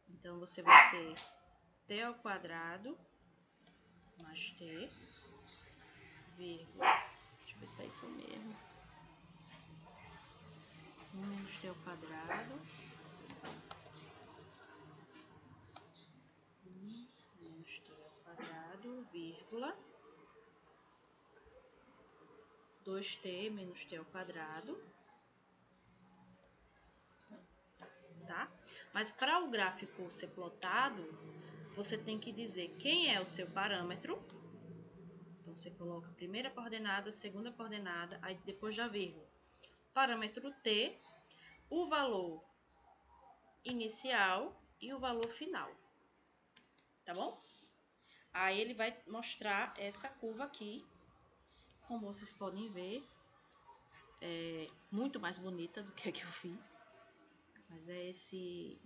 Speaker 1: Então, você vai ter t ao quadrado mais t, vírgula, deixa Deixa eu ver se é isso mesmo. 1 menos t ao quadrado. 1 menos t ao quadrado, vírgula. 2t menos t ao quadrado. Tá? Mas para o gráfico ser plotado, você tem que dizer quem é o seu parâmetro. Então, você coloca a primeira coordenada, a segunda coordenada, aí depois da vírgula. Parâmetro t, o valor inicial e o valor final. Tá bom? Aí ele vai mostrar essa curva aqui. Como vocês podem ver, é muito mais bonita do que a que eu fiz. Mas é esse...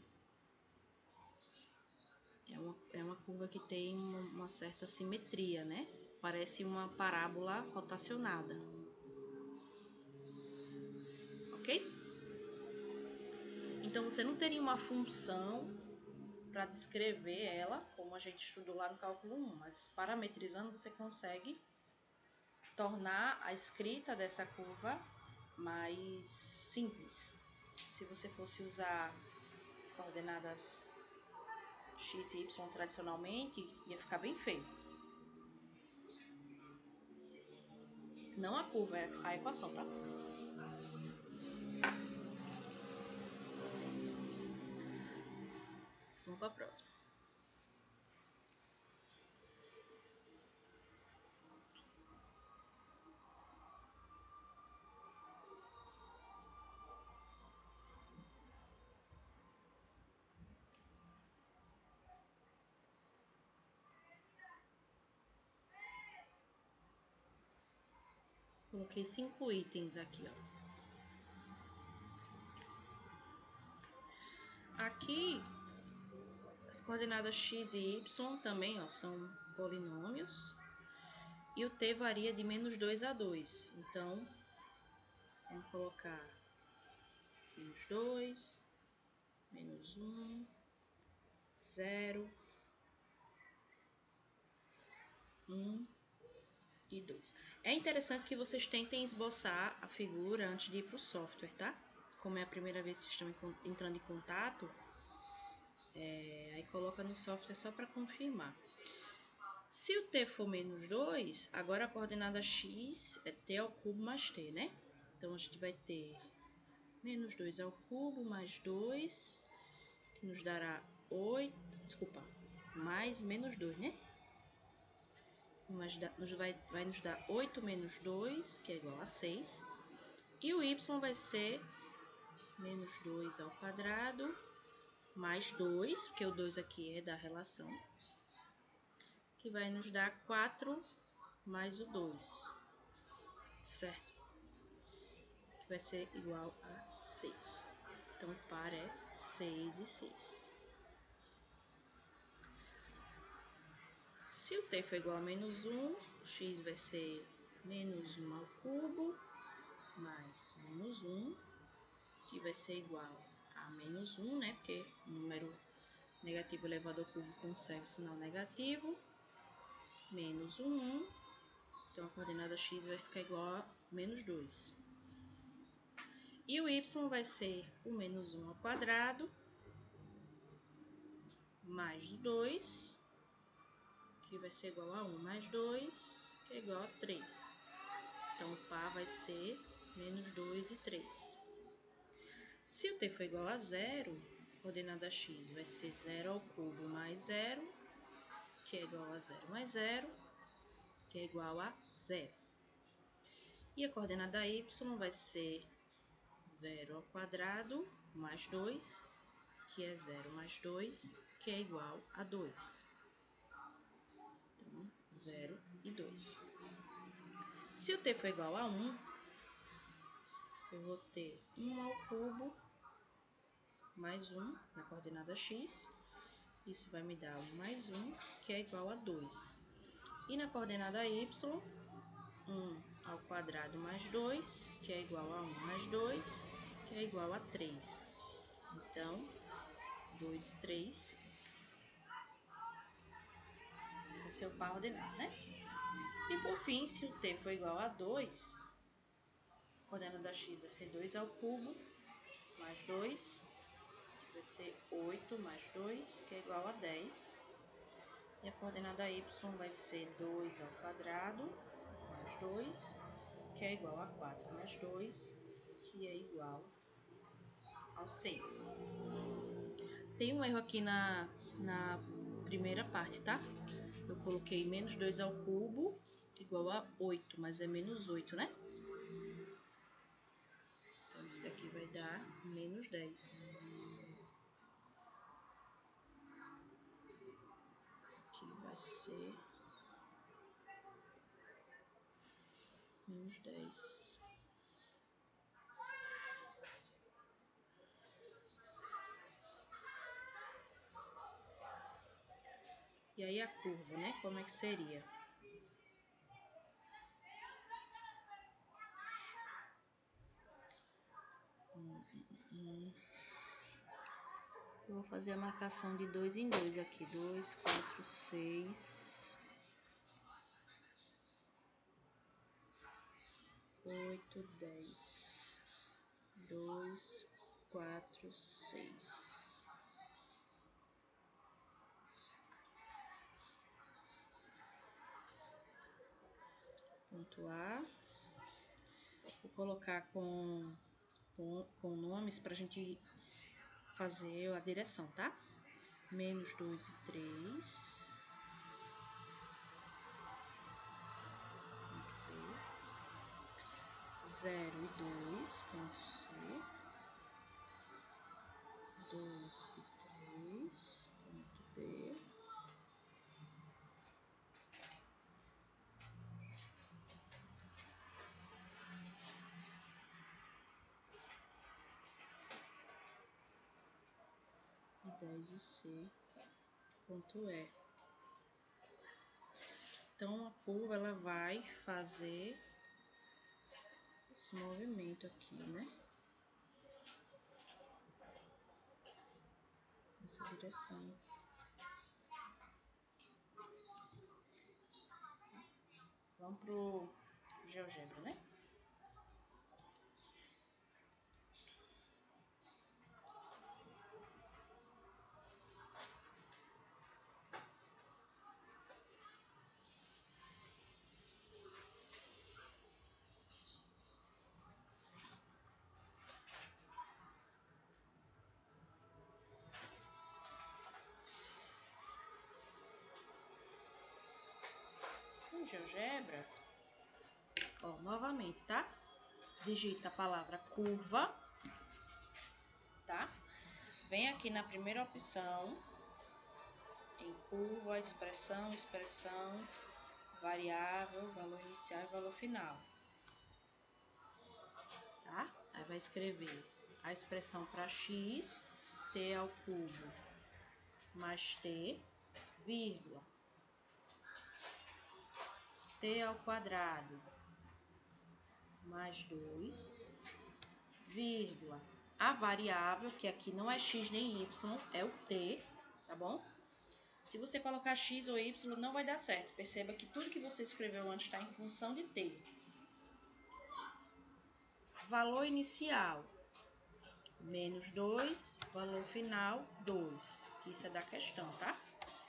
Speaker 1: É uma curva que tem uma certa simetria, né? Parece uma parábola rotacionada. Ok? Então, você não teria uma função para descrever ela, como a gente estudou lá no cálculo 1, mas parametrizando você consegue tornar a escrita dessa curva mais simples. Se você fosse usar coordenadas x e y tradicionalmente, ia ficar bem feio. Não a curva, é a equação, tá? Vamos para a próxima. Coloquei 5 itens aqui, ó. Aqui, as coordenadas x e y também, ó, são polinômios. E o t varia de menos 2 a 2. Então, vamos colocar menos 2, menos 1, 0, 1 e 2. É interessante que vocês tentem esboçar a figura antes de ir para o software, tá? Como é a primeira vez que vocês estão entrando em contato, aí coloca no software só para confirmar. Se o t for menos 2, agora a coordenada x é t ao cubo mais t, né? Então, a gente vai ter menos 2 ao cubo mais 2, que nos dará 8, desculpa, mais menos 2, né? Vai nos dar 8 menos 2, que é igual a 6. E o y vai ser menos 2 ao quadrado, mais 2, porque o 2 aqui é da relação, que vai nos dar 4 mais o 2, certo? Que vai ser igual a 6. Então, o par é 6 e 6. Se o t for igual a menos 1, o x vai ser menos 1 ao cubo, mais menos 1, que vai ser igual a menos 1, né? Porque o número negativo elevado ao cubo conserva o sinal negativo, menos 1. Então, a coordenada x vai ficar igual a menos 2. E o y vai ser o menos 1 ao quadrado, mais 2, que vai ser igual a 1 mais 2, que é igual a 3. Então, o par vai ser menos 2 e 3. Se o t for igual a 0, a coordenada x vai ser 0 ao cubo mais 0, que é igual a 0 mais 0, que é igual a 0. E a coordenada y vai ser 0 ao quadrado mais 2, que é 0 mais 2, que é igual a 2. Então, 0 e 2. Se o t for igual a 1, eu vou ter 1 ao cubo mais 1 na coordenada x. Isso vai me dar 1 mais 1, que é igual a 2. E na coordenada y, 1 ao quadrado mais 2, que é igual a 1 mais 2, que é igual a 3. Então, 2 e 3 vai ser o par ordenado, né? E E por fim, se o t for igual a 2, a coordenada da x vai ser 2 ao cubo mais 2, que vai ser 8 mais 2, que é igual a 10. E a coordenada y vai ser 2 ao quadrado mais 2, que é igual a 4 mais 2, que é igual ao 6. Tem um erro aqui na primeira parte, tá? Eu coloquei menos 2 ao cubo igual a 8, mas é menos 8, né? Então, isso daqui vai dar menos 10. Aqui vai ser menos 10. E aí a curva, né? Como é que seria? Eu vou fazer a marcação de 2 em 2 aqui. 2, 4, 6, 8, 10. 2, 4, 6. Ponto A. Vou colocar com nomes para a gente fazer a direção, tá? Menos 2 e 3. Ponto B. 0 e 2, ponto C. 2 e 3, ponto D. E 10 e C, ponto E. Então, a curva, ela vai fazer esse movimento aqui, né? Nessa direção. Vamos pro GeoGebra, né? No GeoGebra, ó, novamente, tá? Digita a palavra curva, tá? Vem aqui na primeira opção, em curva, expressão, variável, valor inicial e valor final, tá? Aí vai escrever a expressão para x, t ao cubo mais t, vírgula, t ao quadrado mais 2, vírgula, a variável, que aqui não é x nem y, é o t, tá bom? Se você colocar x ou y, não vai dar certo. Perceba que tudo que você escreveu antes está em função de t. Valor inicial, menos 2, valor final, 2. Que isso é da questão, tá?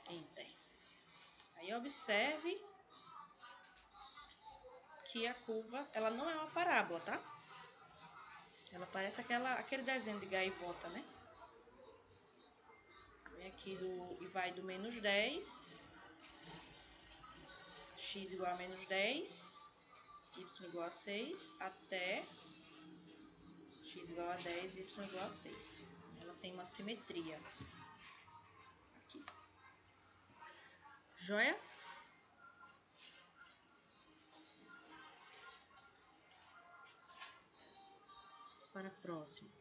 Speaker 1: Enter. Aí observe que a curva, ela não é uma parábola, tá? Ela parece aquele desenho de gaivota, né? Vem aqui e vai do menos 10, x igual a menos 10, y igual a 6, até x igual a 10, y igual a 6. Ela tem uma simetria aqui. Joia? Vamos para a próxima.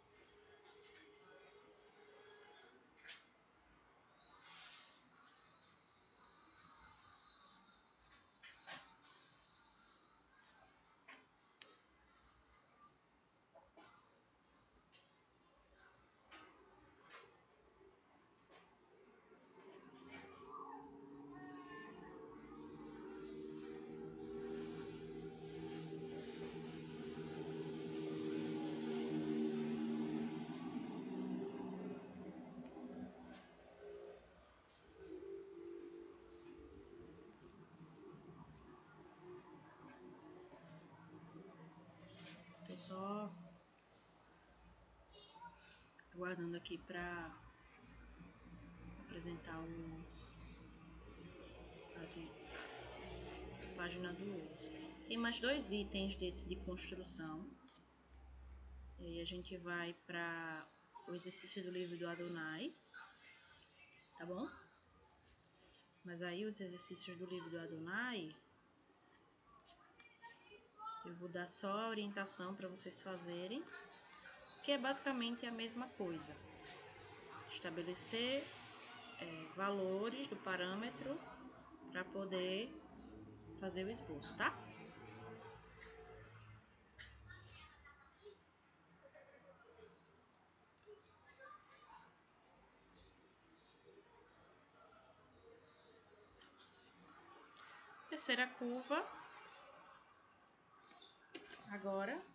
Speaker 1: tô só aguardando aqui para apresentar a página do outro. Tem mais 2 itens desse de construção. E aí a gente vai para o exercício do livro do Adonai, tá bom? Mas aí os exercícios do livro do Adonai, eu vou dar só a orientação para vocês fazerem, que é basicamente a mesma coisa. Estabelecer valores do parâmetro para poder fazer o esboço, tá? Terceira curva. Agora,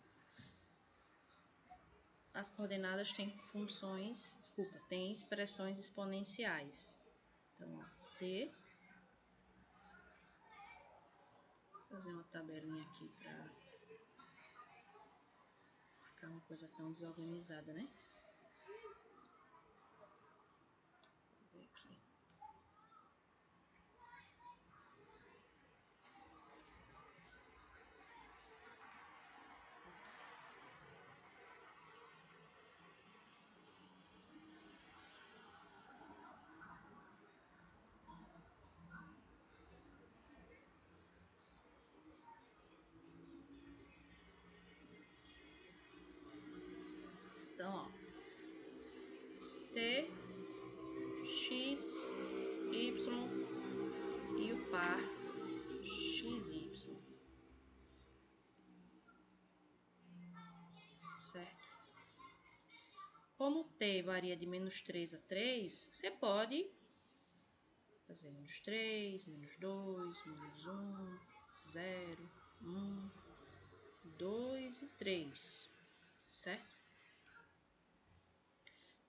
Speaker 1: as coordenadas têm têm expressões exponenciais. Então, ó, T. Vou fazer uma tabelinha aqui para ficar uma coisa tão desorganizada, né? Vou ver aqui. Então, ó, T, X, Y e o par XY. Certo? Como T varia de -3 a 3, você pode fazer -3, -2, -1, 0, 1, 2 e 3, certo?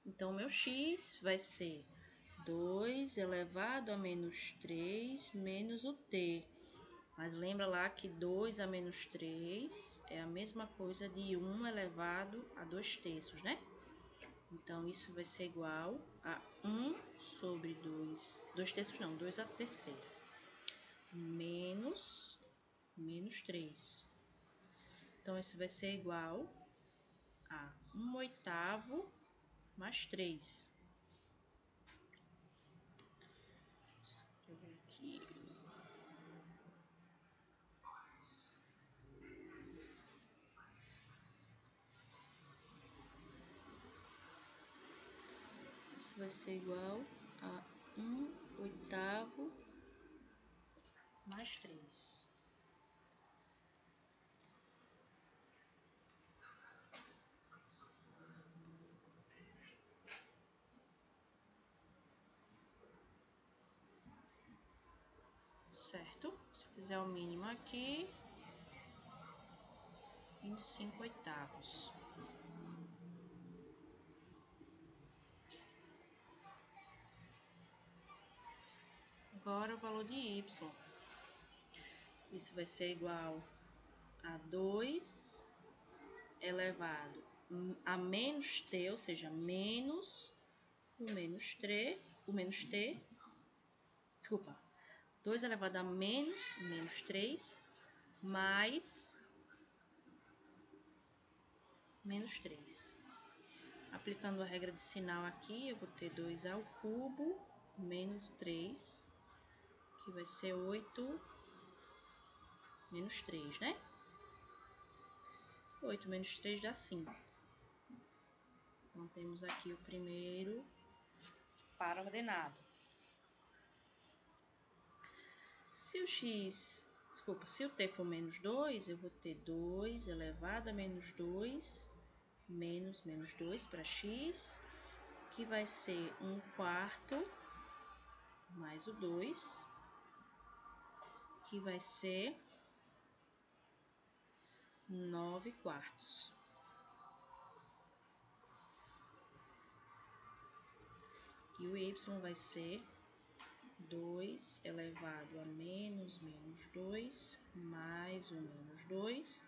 Speaker 1: Então, meu x vai ser 2 elevado a -3 menos o t. Mas lembra lá que 2 a -3 é a mesma coisa de 1 elevado a 2/3, né? Então, isso vai ser igual a 1 sobre 2/3 não, 2 a terceira, menos -3. Então, isso vai ser igual a 1/8 mais 3. Deixa eu ver aqui. Isso vai ser igual a 1/8 mais 3. Certo? Se fizer o mínimo aqui, em 5/8. Agora o valor de y. Isso vai ser igual a 2 elevado a menos t, ou seja, menos o menos t, desculpa, 2 elevado a menos 3, mais menos 3. Aplicando a regra de sinal aqui, eu vou ter 2 ao cubo menos 3, que vai ser 8 menos 3, né? 8 menos 3 dá 5. Então, temos aqui o primeiro par ordenado. Se o t for menos 2, eu vou ter 2 elevado a menos 2, menos 2 para x, que vai ser 1/4 mais o 2, que vai ser 9/4. E o y vai ser 2 elevado a menos 2, mais o menos 2,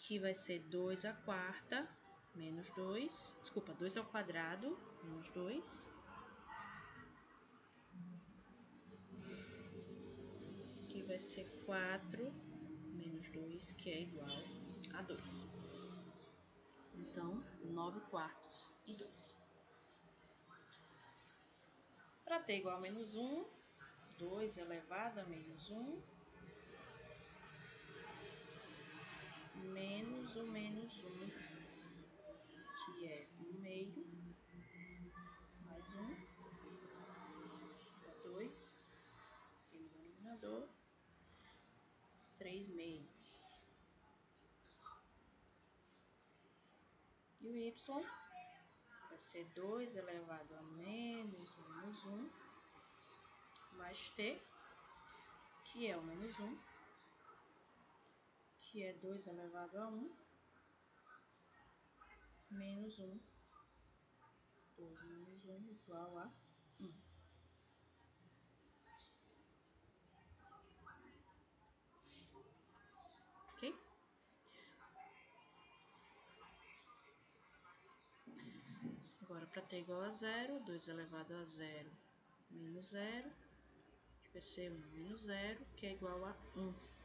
Speaker 1: que vai ser 2 à quarta menos 2, desculpa, 2 ao quadrado menos 2, que vai ser 4 menos 2, que é igual a 2. Então, 9 quartos e 2. Para t igual a menos 1, 2 elevado a menos 1, menos o menos 1, que é 1 meio, mais 1, 2, aqui no denominador, 3 meios. E o y vai ser 2 elevado a menos 1, mais t, que é o menos 1, que é 2 elevado a 1, menos 1. 2 menos 1 igual a 1. Ok? Agora, para t igual a 0, 2 elevado a 0 menos 0, vai ser 1 menos 0, que é igual a 1.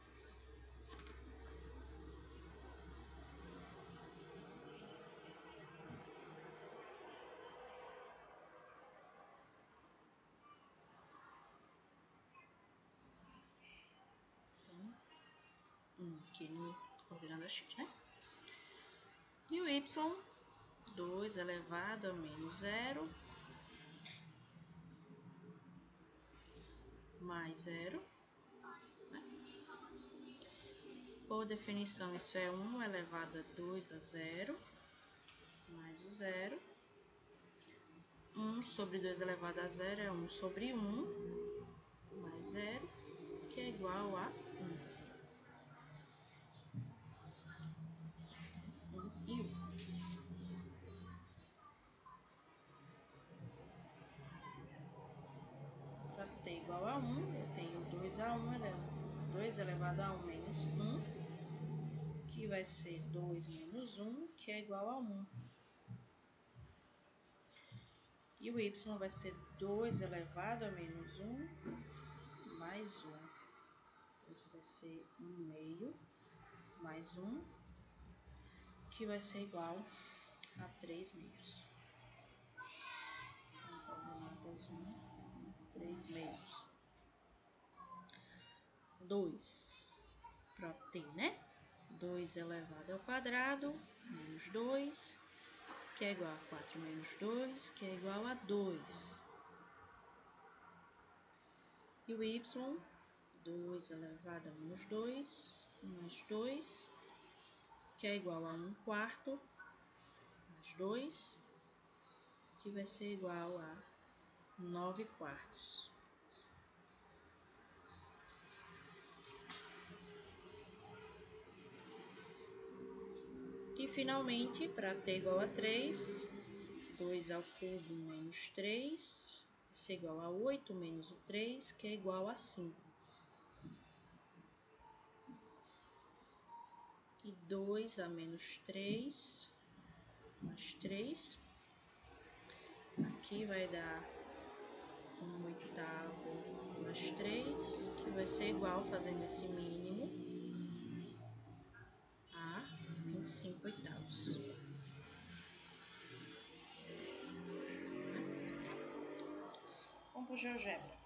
Speaker 1: Então, 1 aqui no coordenada x, né? E o y, 2 elevado a menos 0, mais 0. Por definição, isso é 1 elevado a 2 a 0, mais o 0. 1 sobre 2 elevado a 0 é 1 sobre 1, mais 0, que é igual a 1. 1 e 1. Para t igual a 1, eu tenho 2 a 1, 2 elevado a 1 menos 1, que vai ser 2 menos 1, que é igual a 1. E o y vai ser 2 elevado a menos 1, mais 1. Então, isso vai ser 1 meio, mais 1, que vai ser igual a 3 meios. Então, coordenadas 1, 3 meios. 2 para t, né? 2 elevado ao quadrado, menos 2, que é igual a 4 menos 2, que é igual a 2. E o y, 2 elevado a menos 2, mais 2, que é igual a 1 quarto, mais 2, que vai ser igual a 9 quartos. E, finalmente, para t igual a 3, 2 ao cubo menos 3, vai ser igual a 8 menos o 3, que é igual a 5. E 2 a menos 3, mais 3. Aqui vai dar 1 oitavo mais 3, que vai ser igual, fazendo esse mínimo, a 25 oitavos. Vamos para o GeoGebra.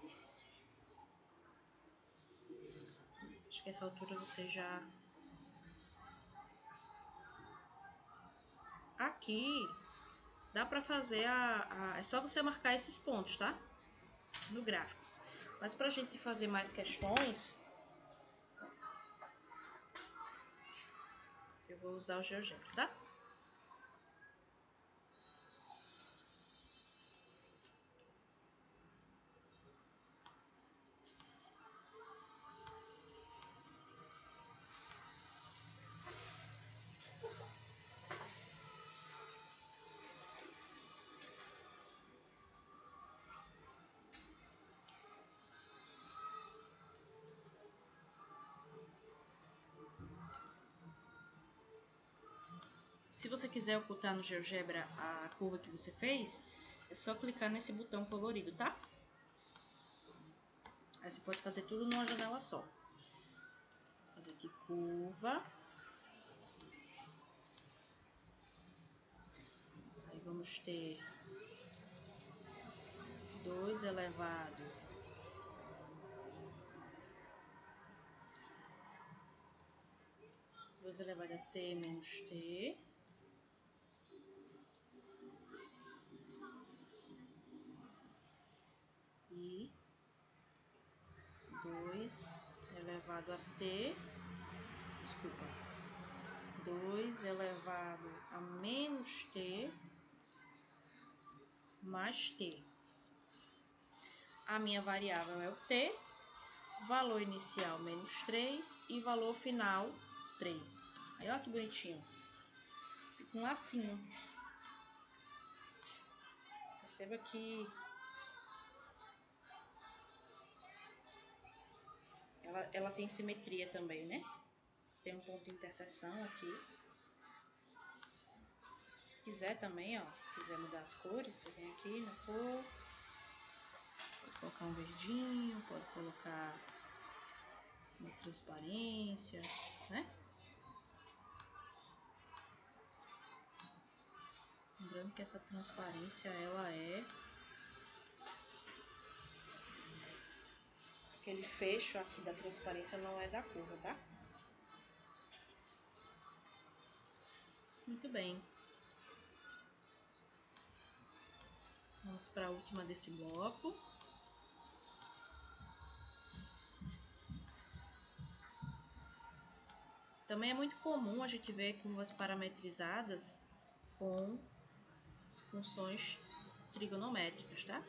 Speaker 1: Acho que essa altura você já... Aqui dá para fazer é só você marcar esses pontos, tá? No gráfico. Mas para a gente fazer mais questões, eu vou usar o GeoGebra, tá? Se você quiser ocultar no GeoGebra a curva que você fez, é só clicar nesse botão colorido, tá? Aí você pode fazer tudo numa janela só. Vou fazer aqui curva. Aí vamos ter 2 elevado a t menos t. E 2 elevado a t, desculpa, 2 elevado a menos t mais t. A minha variável é o t, valor inicial menos 3 e valor final 3. Aí olha que bonitinho. Fica um lacinho. Perceba que ela tem simetria também, né? Tem um ponto de interseção aqui. Se quiser também, ó, se quiser mudar as cores, você vem aqui na cor. Pode colocar um verdinho, pode colocar uma transparência, né? Lembrando que essa transparência, ela é aquele fecho aqui da transparência, não é da curva, tá? Muito bem. Vamos para a última desse bloco. Também é muito comum a gente ver curvas parametrizadas com funções trigonométricas, tá?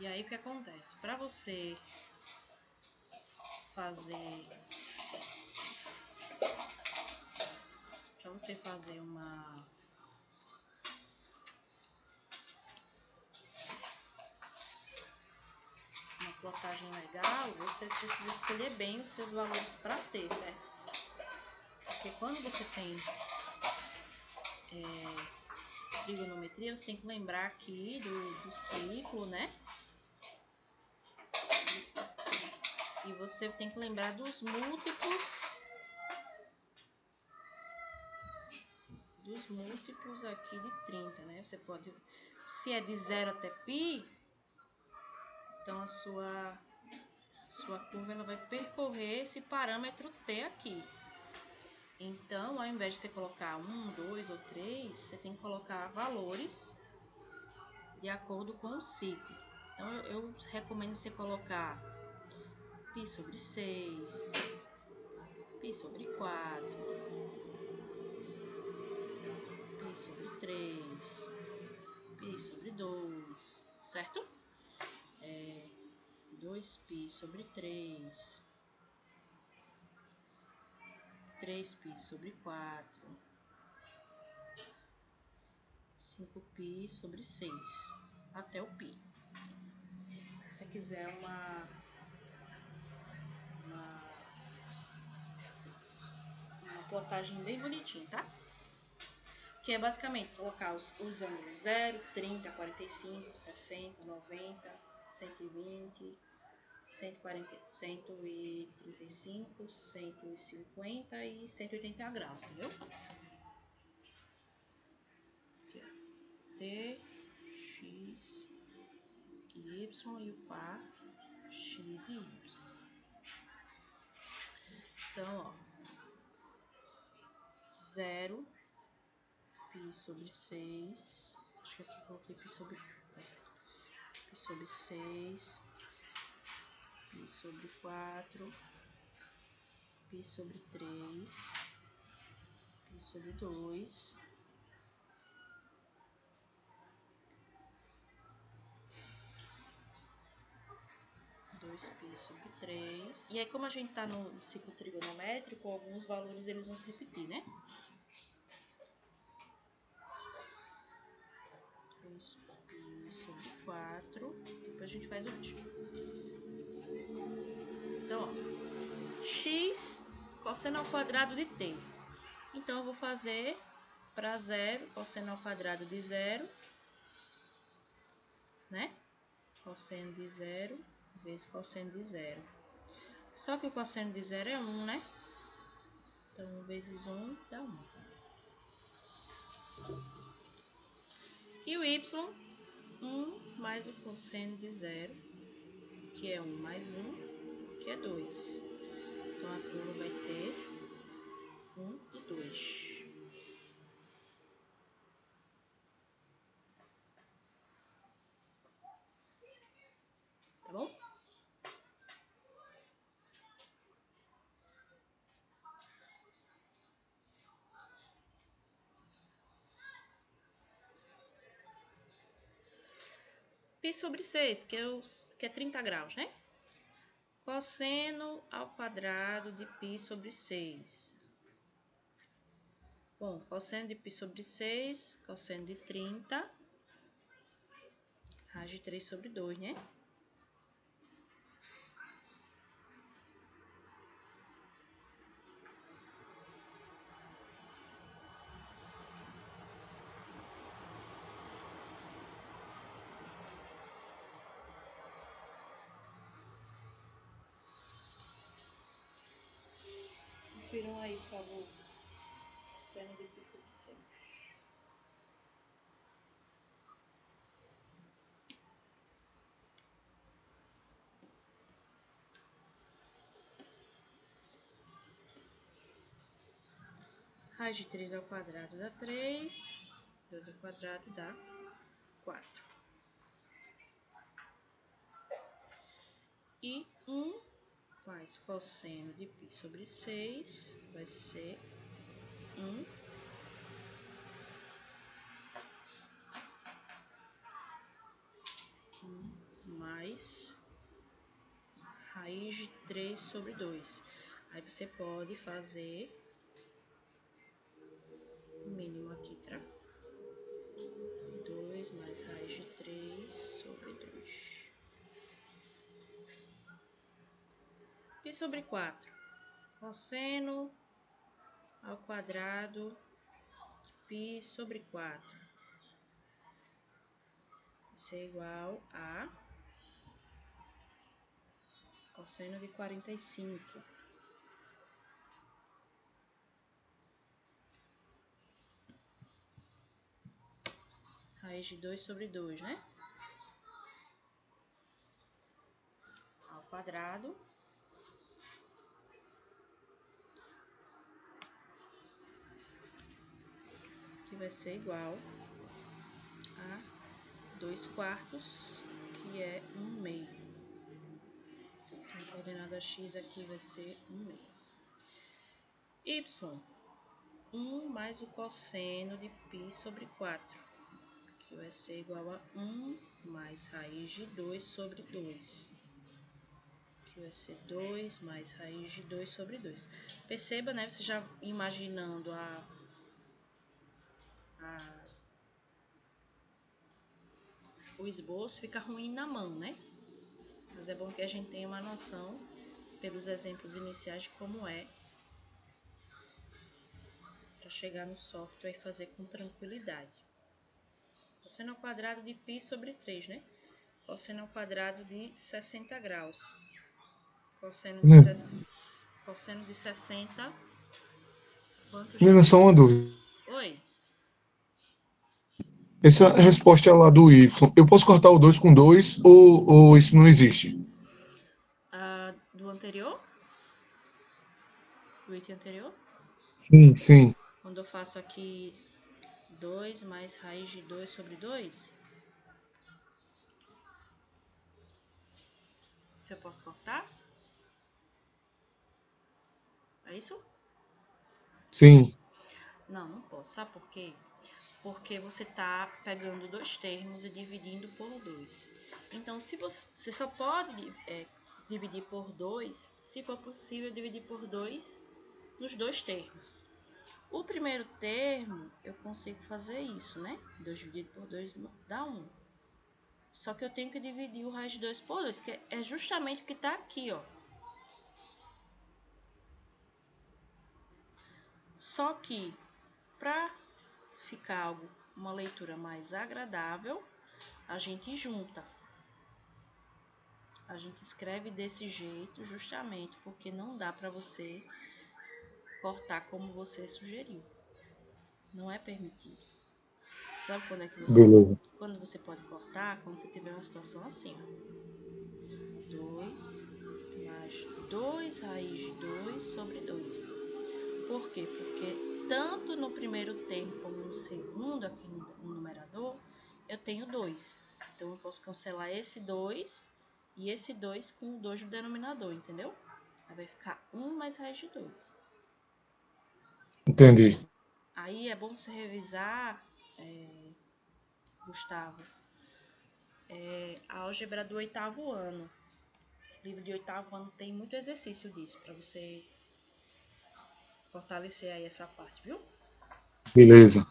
Speaker 1: E aí o que acontece? Para você fazer uma plotagem legal, você precisa escolher bem os seus valores para t, certo? Porque quando você tem trigonometria, você tem que lembrar aqui do ciclo, né? E você tem que lembrar dos múltiplos aqui de 30, né? Você pode, se é de 0 até π, então a sua curva ela vai percorrer esse parâmetro t aqui. Então, ao invés de você colocar 1, 2 ou 3, você tem que colocar valores de acordo com o ciclo. Então, eu recomendo você colocar π sobre 6, π sobre 4, π sobre 3, π sobre 2, certo? 2π sobre 3, 3π sobre 4, 5π sobre 6, até o π. Se você quiser uma plotagem bem bonitinha, tá? Que é basicamente colocar os ângulos 0, 30, 45, 60, 90, 120, 140, 135, 150 e 180 graus, entendeu? Aqui, ó. T, X e Y e o par X e Y. Então, ó, 0, π sobre 6, acho que aqui coloquei π sobre, tá certo, π sobre 6, π sobre 4, π sobre 3, π sobre 2, π sobre 3. E aí, como a gente tá no ciclo trigonométrico, alguns valores eles vão se repetir, né? 2π sobre 4. Depois a gente faz o resto. Então, ó, x cosseno ao quadrado de t. Então, eu vou fazer para 0, cosseno ao quadrado de 0, né? Cosseno de 0 vezes cosseno de 0. Só que o cosseno de 0 é 1, né? Então, 1 vezes 1 dá 1. E o y, 1 mais o cosseno de 0, que é 1 mais 1, que é 2. Então, a curva vai ter 1 e 2. Tá bom? Π sobre 6, que é 30 graus, né? Cosseno ao quadrado de π sobre 6. Bom, cosseno de π sobre 6, cosseno de 30, raiz de 3 sobre 2, né? Confiram aí, por favor. Cosseno de π sobre 6. Raiz de 3 ao quadrado dá 3. 2 ao quadrado dá 4. E 1 mais cosseno de π sobre 6 vai ser 1 mais raiz de 3 sobre 2. Aí você pode fazer o mínimo aqui, tá? 2 mais raiz de 3 sobre 2. Π sobre 4. Cosseno ao quadrado de π sobre 4. Vai ser igual a cosseno de 45. Raiz de 2 sobre 2, né? Ao quadrado. Que vai ser igual a 2 quartos, que é 1 meio. Então, a coordenada x aqui vai ser 1 meio. Y, 1 mais o cosseno de π sobre 4, que vai ser igual a 1 mais raiz de 2 sobre 2, que vai ser 2 mais raiz de 2 sobre 2. Perceba, né, você já imaginando o esboço, fica ruim na mão, né? Mas é bom que a gente tenha uma noção, pelos exemplos iniciais, de como é, para chegar no software e fazer com tranquilidade. Cosseno ao quadrado de π sobre 3, né? Cosseno ao quadrado de 60 graus. Cosseno de 60. Quantos
Speaker 3: Menina,
Speaker 1: graus?
Speaker 3: só uma dúvida.
Speaker 1: Oi.
Speaker 3: Essa resposta lá do Y, eu posso cortar o 2 com 2 ou isso não existe?
Speaker 1: Do anterior? Do item anterior?
Speaker 3: Sim, sim.
Speaker 1: Quando eu faço aqui 2 mais raiz de 2 sobre 2, se eu posso cortar? É isso?
Speaker 3: Sim.
Speaker 1: Não, não posso. Sabe por quê? Porque você tá pegando dois termos e dividindo por 2. Então, se você só pode dividir por 2, se for possível dividir por 2 nos dois termos. O primeiro termo, eu consigo fazer isso, né? 2 dividido por 2 dá 1. Só que eu tenho que dividir o raiz de 2 por 2, que é justamente o que tá aqui, ó. Só que, para ficar uma leitura mais agradável, a gente junta. A gente escreve desse jeito justamente porque não dá para você cortar como você sugeriu. Não é permitido. Sabe quando é que
Speaker 3: Beleza.
Speaker 1: quando você pode cortar? Quando você tiver uma situação assim, ó. 2 mais 2 raiz de 2 sobre 2. Por quê? Porque tanto no primeiro termo como no segundo, aqui no numerador, eu tenho 2. Então, eu posso cancelar esse 2 e esse 2 com o 2 do denominador, entendeu? Aí vai ficar 1 mais raiz de 2.
Speaker 3: Entendi.
Speaker 1: Aí é bom você revisar, Gustavo, a álgebra do 8º ano. O livro de 8º ano tem muito exercício disso, para você fortalecer aí essa parte, viu?
Speaker 3: Beleza.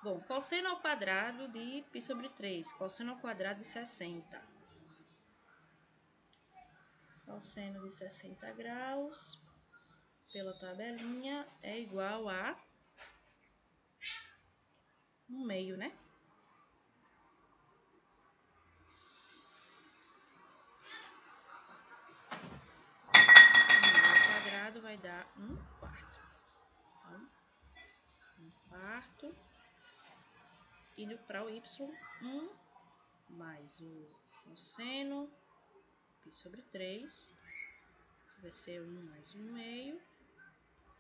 Speaker 1: Bom, cosseno ao quadrado de π sobre 3. Cosseno ao quadrado de 60. Cosseno de 60 graus pela tabelinha é igual a 1/2, né? 1/2 ao quadrado vai dar 1/4. Então, 1/4. Indo para o y, 1 mais o cosseno π sobre 3, que vai ser 1 mais 1/2,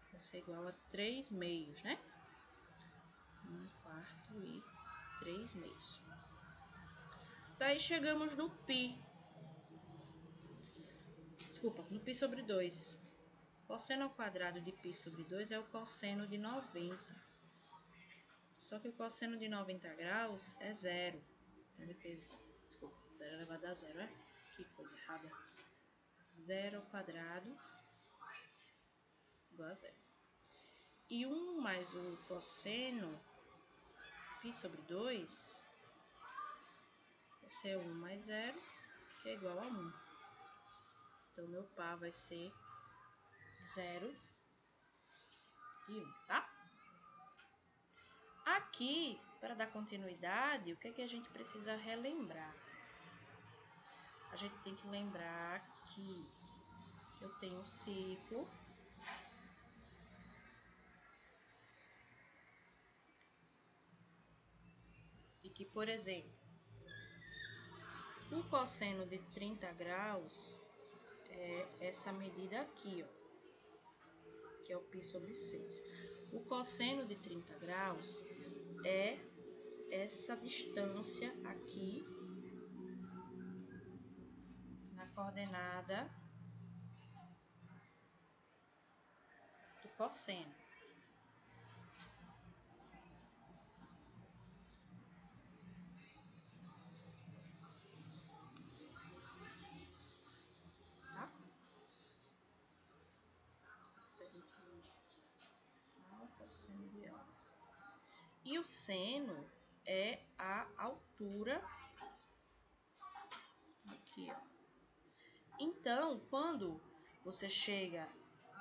Speaker 1: vai ser igual a 3/2, né? 1/4 e 3/2. Daí chegamos no π. Desculpa, no π sobre 2. Cosseno ao quadrado de π sobre 2 é o cosseno de 90. Só que o cosseno de 90 graus é 0. Deve ter, desculpa, 0 elevado a 0, é? Que coisa errada. 0 ao quadrado igual a 0. E 1 mais o cosseno π sobre 2 vai ser 1 mais 0, que é igual a 1. Então, meu par vai ser 0 e 1, tá? Aqui, para dar continuidade, o que é que a gente precisa relembrar? A gente tem que lembrar que eu tenho um ciclo e que, por exemplo, o cosseno de 30 graus é essa medida aqui, ó, que é o π sobre 6. O cosseno de 30 graus é essa distância aqui na coordenada do cosseno. Tá? Cosseno de alfa, seno de alfa. E o seno é a altura aqui, ó. Então, quando você chega,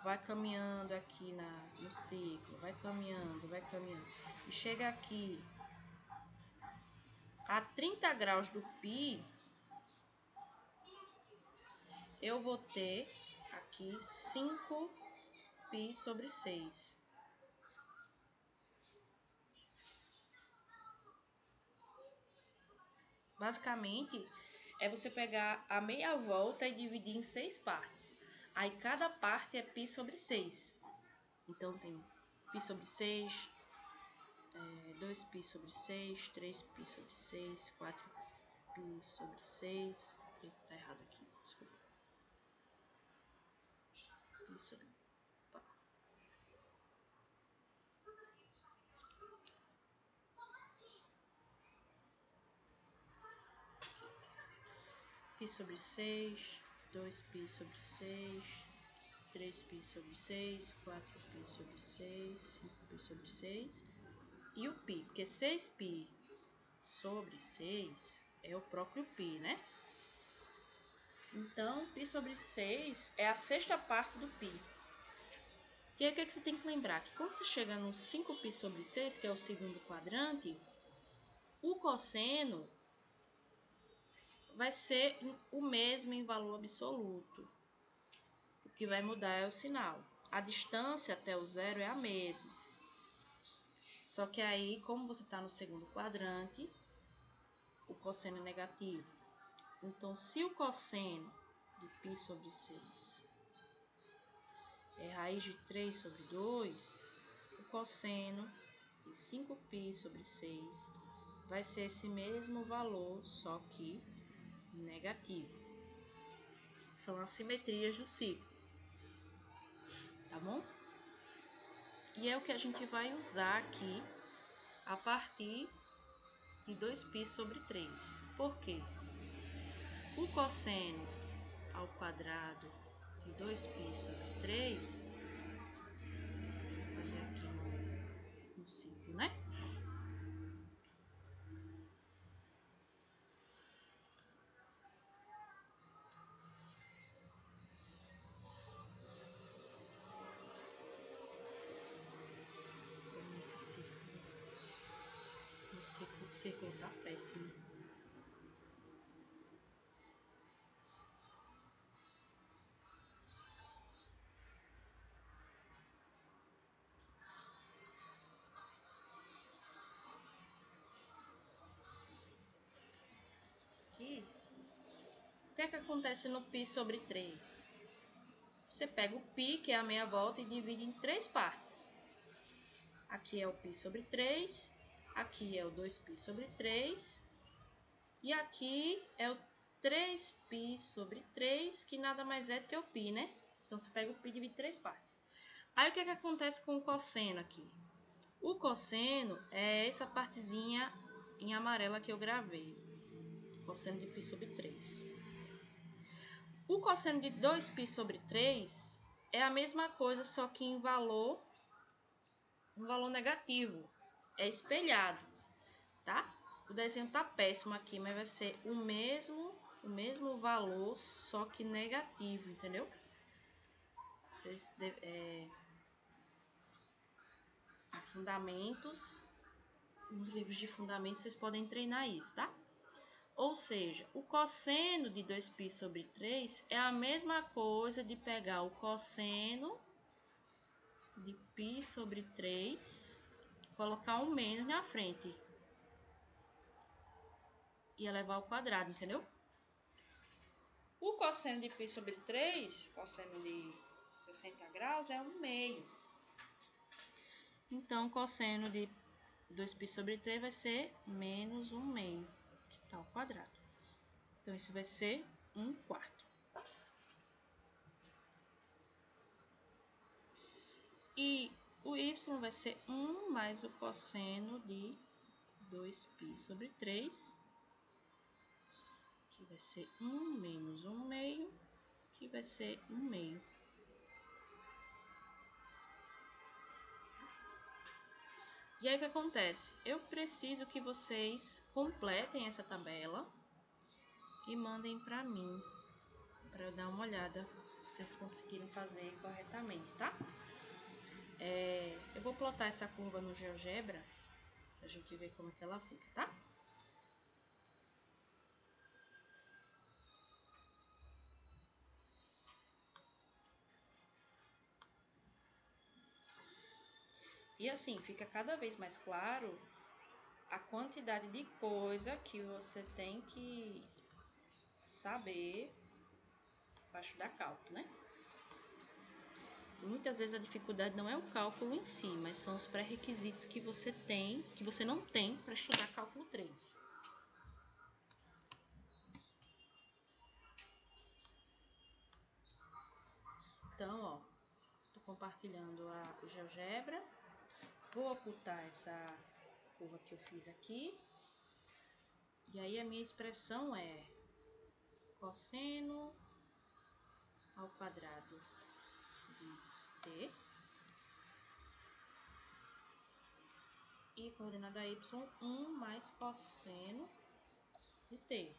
Speaker 1: vai caminhando aqui no ciclo, vai caminhando, e chega aqui a 30 graus do π, eu vou ter aqui 5π sobre 6. Basicamente, é você pegar a meia volta e dividir em 6 partes. Aí, cada parte é π sobre 6. Então, tem π sobre 6, 2π sobre 6, 3π sobre 6, 4π sobre 6. Eita, tá errado aqui, desculpa. Π sobre... Opa. π sobre 6, 2π sobre 6, 3π sobre 6, 4π sobre 6, 5π sobre 6 e o π, porque 6π sobre 6 é o próprio π, né? Então, π sobre 6 é a sexta parte do π. E aí, o que você tem que lembrar? Que quando você chega no 5π sobre 6, que é o segundo quadrante, o cosseno vai ser o mesmo em valor absoluto. O que vai mudar é o sinal. A distância até o zero é a mesma. Só que aí, como você está no segundo quadrante, o cosseno é negativo. Então, se o cosseno de π sobre 6 é raiz de 3 sobre 2, o cosseno de 5π sobre 6 vai ser esse mesmo valor, só que negativo. São as simetrias do ciclo, tá bom? E é o que a gente vai usar aqui a partir de 2π sobre 3. Por quê? O cosseno ao quadrado de 2π sobre 3, vou fazer aqui no ciclo, né? Esse círculo. O círculo tá péssimo. Aqui, o que é que acontece no π sobre 3? Você pega o π, que é a meia volta, e divide em 3 partes. Aqui é o π sobre 3, aqui é o 2π sobre 3, e aqui é o 3π sobre 3, que nada mais é do que o π, né? Então, você pega o π e divide em 3 partes. Aí, o que é que acontece com o cosseno aqui? O cosseno é essa partezinha em amarela que eu gravei. Cosseno de π sobre 3. O cosseno de 2π sobre 3 é a mesma coisa, só que em valor negativo. É espelhado, tá? O desenho tá péssimo aqui, mas vai ser o mesmo valor, só que negativo, entendeu? Vocês fundamentos, nos livros de fundamentos, vocês podem treinar isso, tá? Ou seja, o cosseno de 2π sobre 3 é a mesma coisa de pegar o cosseno de π sobre 3, colocar um menos na frente e elevar ao quadrado, entendeu? O cosseno de π sobre 3, cosseno de 60 graus, é 1/2. Então, o cosseno de 2π sobre 3 vai ser menos 1/2, que está ao quadrado. Então, isso vai ser 1/4. E o y vai ser 1 mais o cosseno de 2π sobre 3, que vai ser 1 menos 1/2, que vai ser 1/2. E aí, o que acontece? Eu preciso que vocês completem essa tabela e mandem para mim, para eu dar uma olhada se vocês conseguiram fazer corretamente, tá? Eu vou plotar essa curva no GeoGebra, pra gente ver como é que ela fica, tá? E assim, fica cada vez mais claro a quantidade de coisa que você tem que saber para estudar cálculo, né? Muitas vezes a dificuldade não é o cálculo em si, mas são os pré-requisitos que você tem, que você não tem para estudar cálculo 3. Então, ó, tô compartilhando o GeoGebra. Vou ocultar essa curva que eu fiz aqui. E aí a minha expressão é cosseno ao quadrado de t e coordenada y, 1 mais cosseno de t.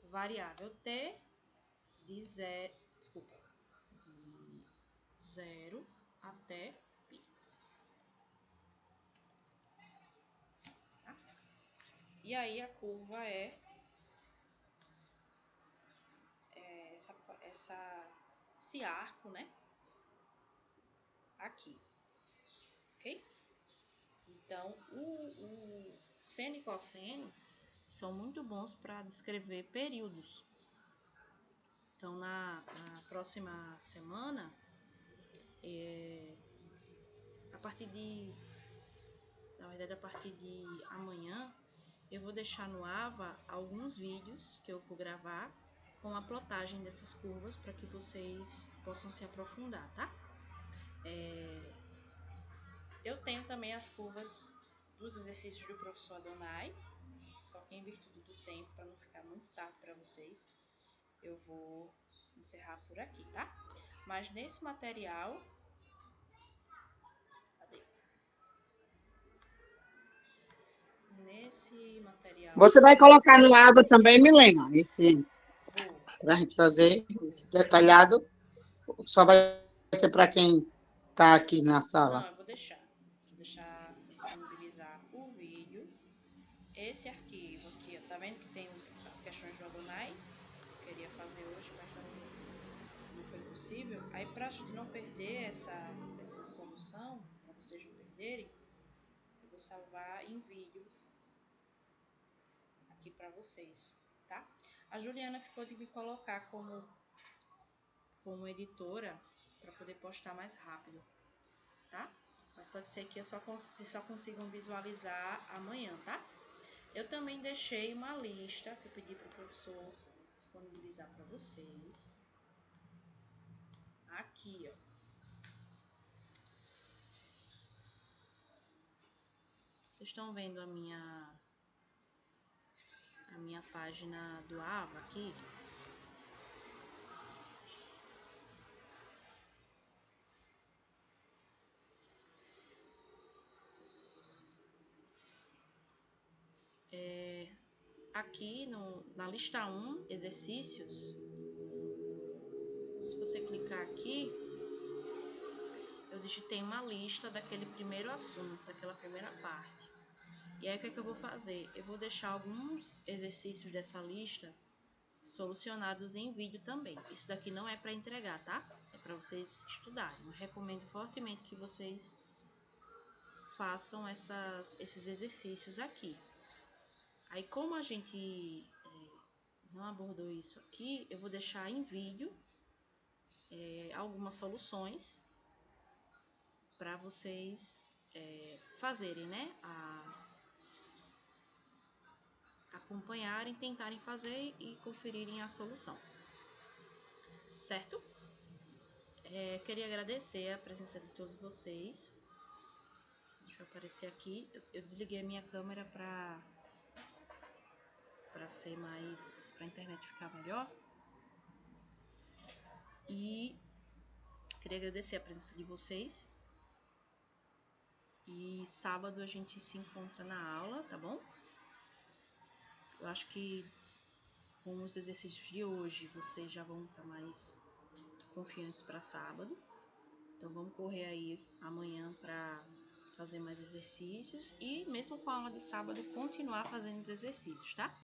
Speaker 1: Variável t de 0, desculpa, de 0 até π. Tá? E aí a curva é esse arco, né? Aqui, ok? Então, o seno e cosseno são muito bons para descrever períodos. Então, na próxima semana, a partir de amanhã, eu vou deixar no AVA alguns vídeos que eu vou gravar com a plotagem dessas curvas para que vocês possam se aprofundar, tá? Eu tenho também as curvas dos exercícios do professor Adonai, só que em virtude do tempo, para não ficar muito tarde para vocês, eu vou encerrar por aqui, tá? Mas nesse material... Cadê? Nesse material...
Speaker 4: Você vai colocar no aba também, Milena, esse,
Speaker 1: Vou.
Speaker 4: para a gente fazer esse detalhado, só vai ser para quem está aqui na
Speaker 1: Não,
Speaker 4: sala.
Speaker 1: eu vou deixar. Vou deixar disponibilizar o vídeo. Esse arquivo aqui, ó, tá vendo que tem as questões do Adonai? Eu queria fazer hoje, mas não foi possível. Aí, pra gente não perder essa solução, para vocês não perderem, eu vou salvar em vídeo aqui para vocês, tá? A Juliana ficou de me colocar como editora para poder postar mais rápido, tá? Mas pode ser que vocês só consigam visualizar amanhã, tá? Eu também deixei uma lista que eu pedi para o professor disponibilizar para vocês. Aqui, ó. Vocês estão vendo a minha página do AVA aqui? Aqui na lista 1, exercícios, se você clicar aqui, eu digitei uma lista daquele primeiro assunto, daquela primeira parte. E aí, o que é que eu vou fazer? Eu vou deixar alguns exercícios dessa lista solucionados em vídeo também. Isso daqui não é para entregar, tá? É para vocês estudarem. Eu recomendo fortemente que vocês façam esses exercícios aqui. Aí, como a gente não abordou isso aqui, eu vou deixar em vídeo algumas soluções para vocês fazerem, né? Acompanharem, tentarem fazer e conferirem a solução. Certo? Queria agradecer a presença de todos vocês. Deixa eu aparecer aqui. Eu desliguei a minha câmera para ser mais... para a internet ficar melhor. E queria agradecer a presença de vocês. E sábado a gente se encontra na aula, tá bom? Eu acho que com os exercícios de hoje vocês já vão estar mais confiantes para sábado. Então vamos correr aí amanhã para fazer mais exercícios e mesmo com a aula de sábado continuar fazendo os exercícios, tá?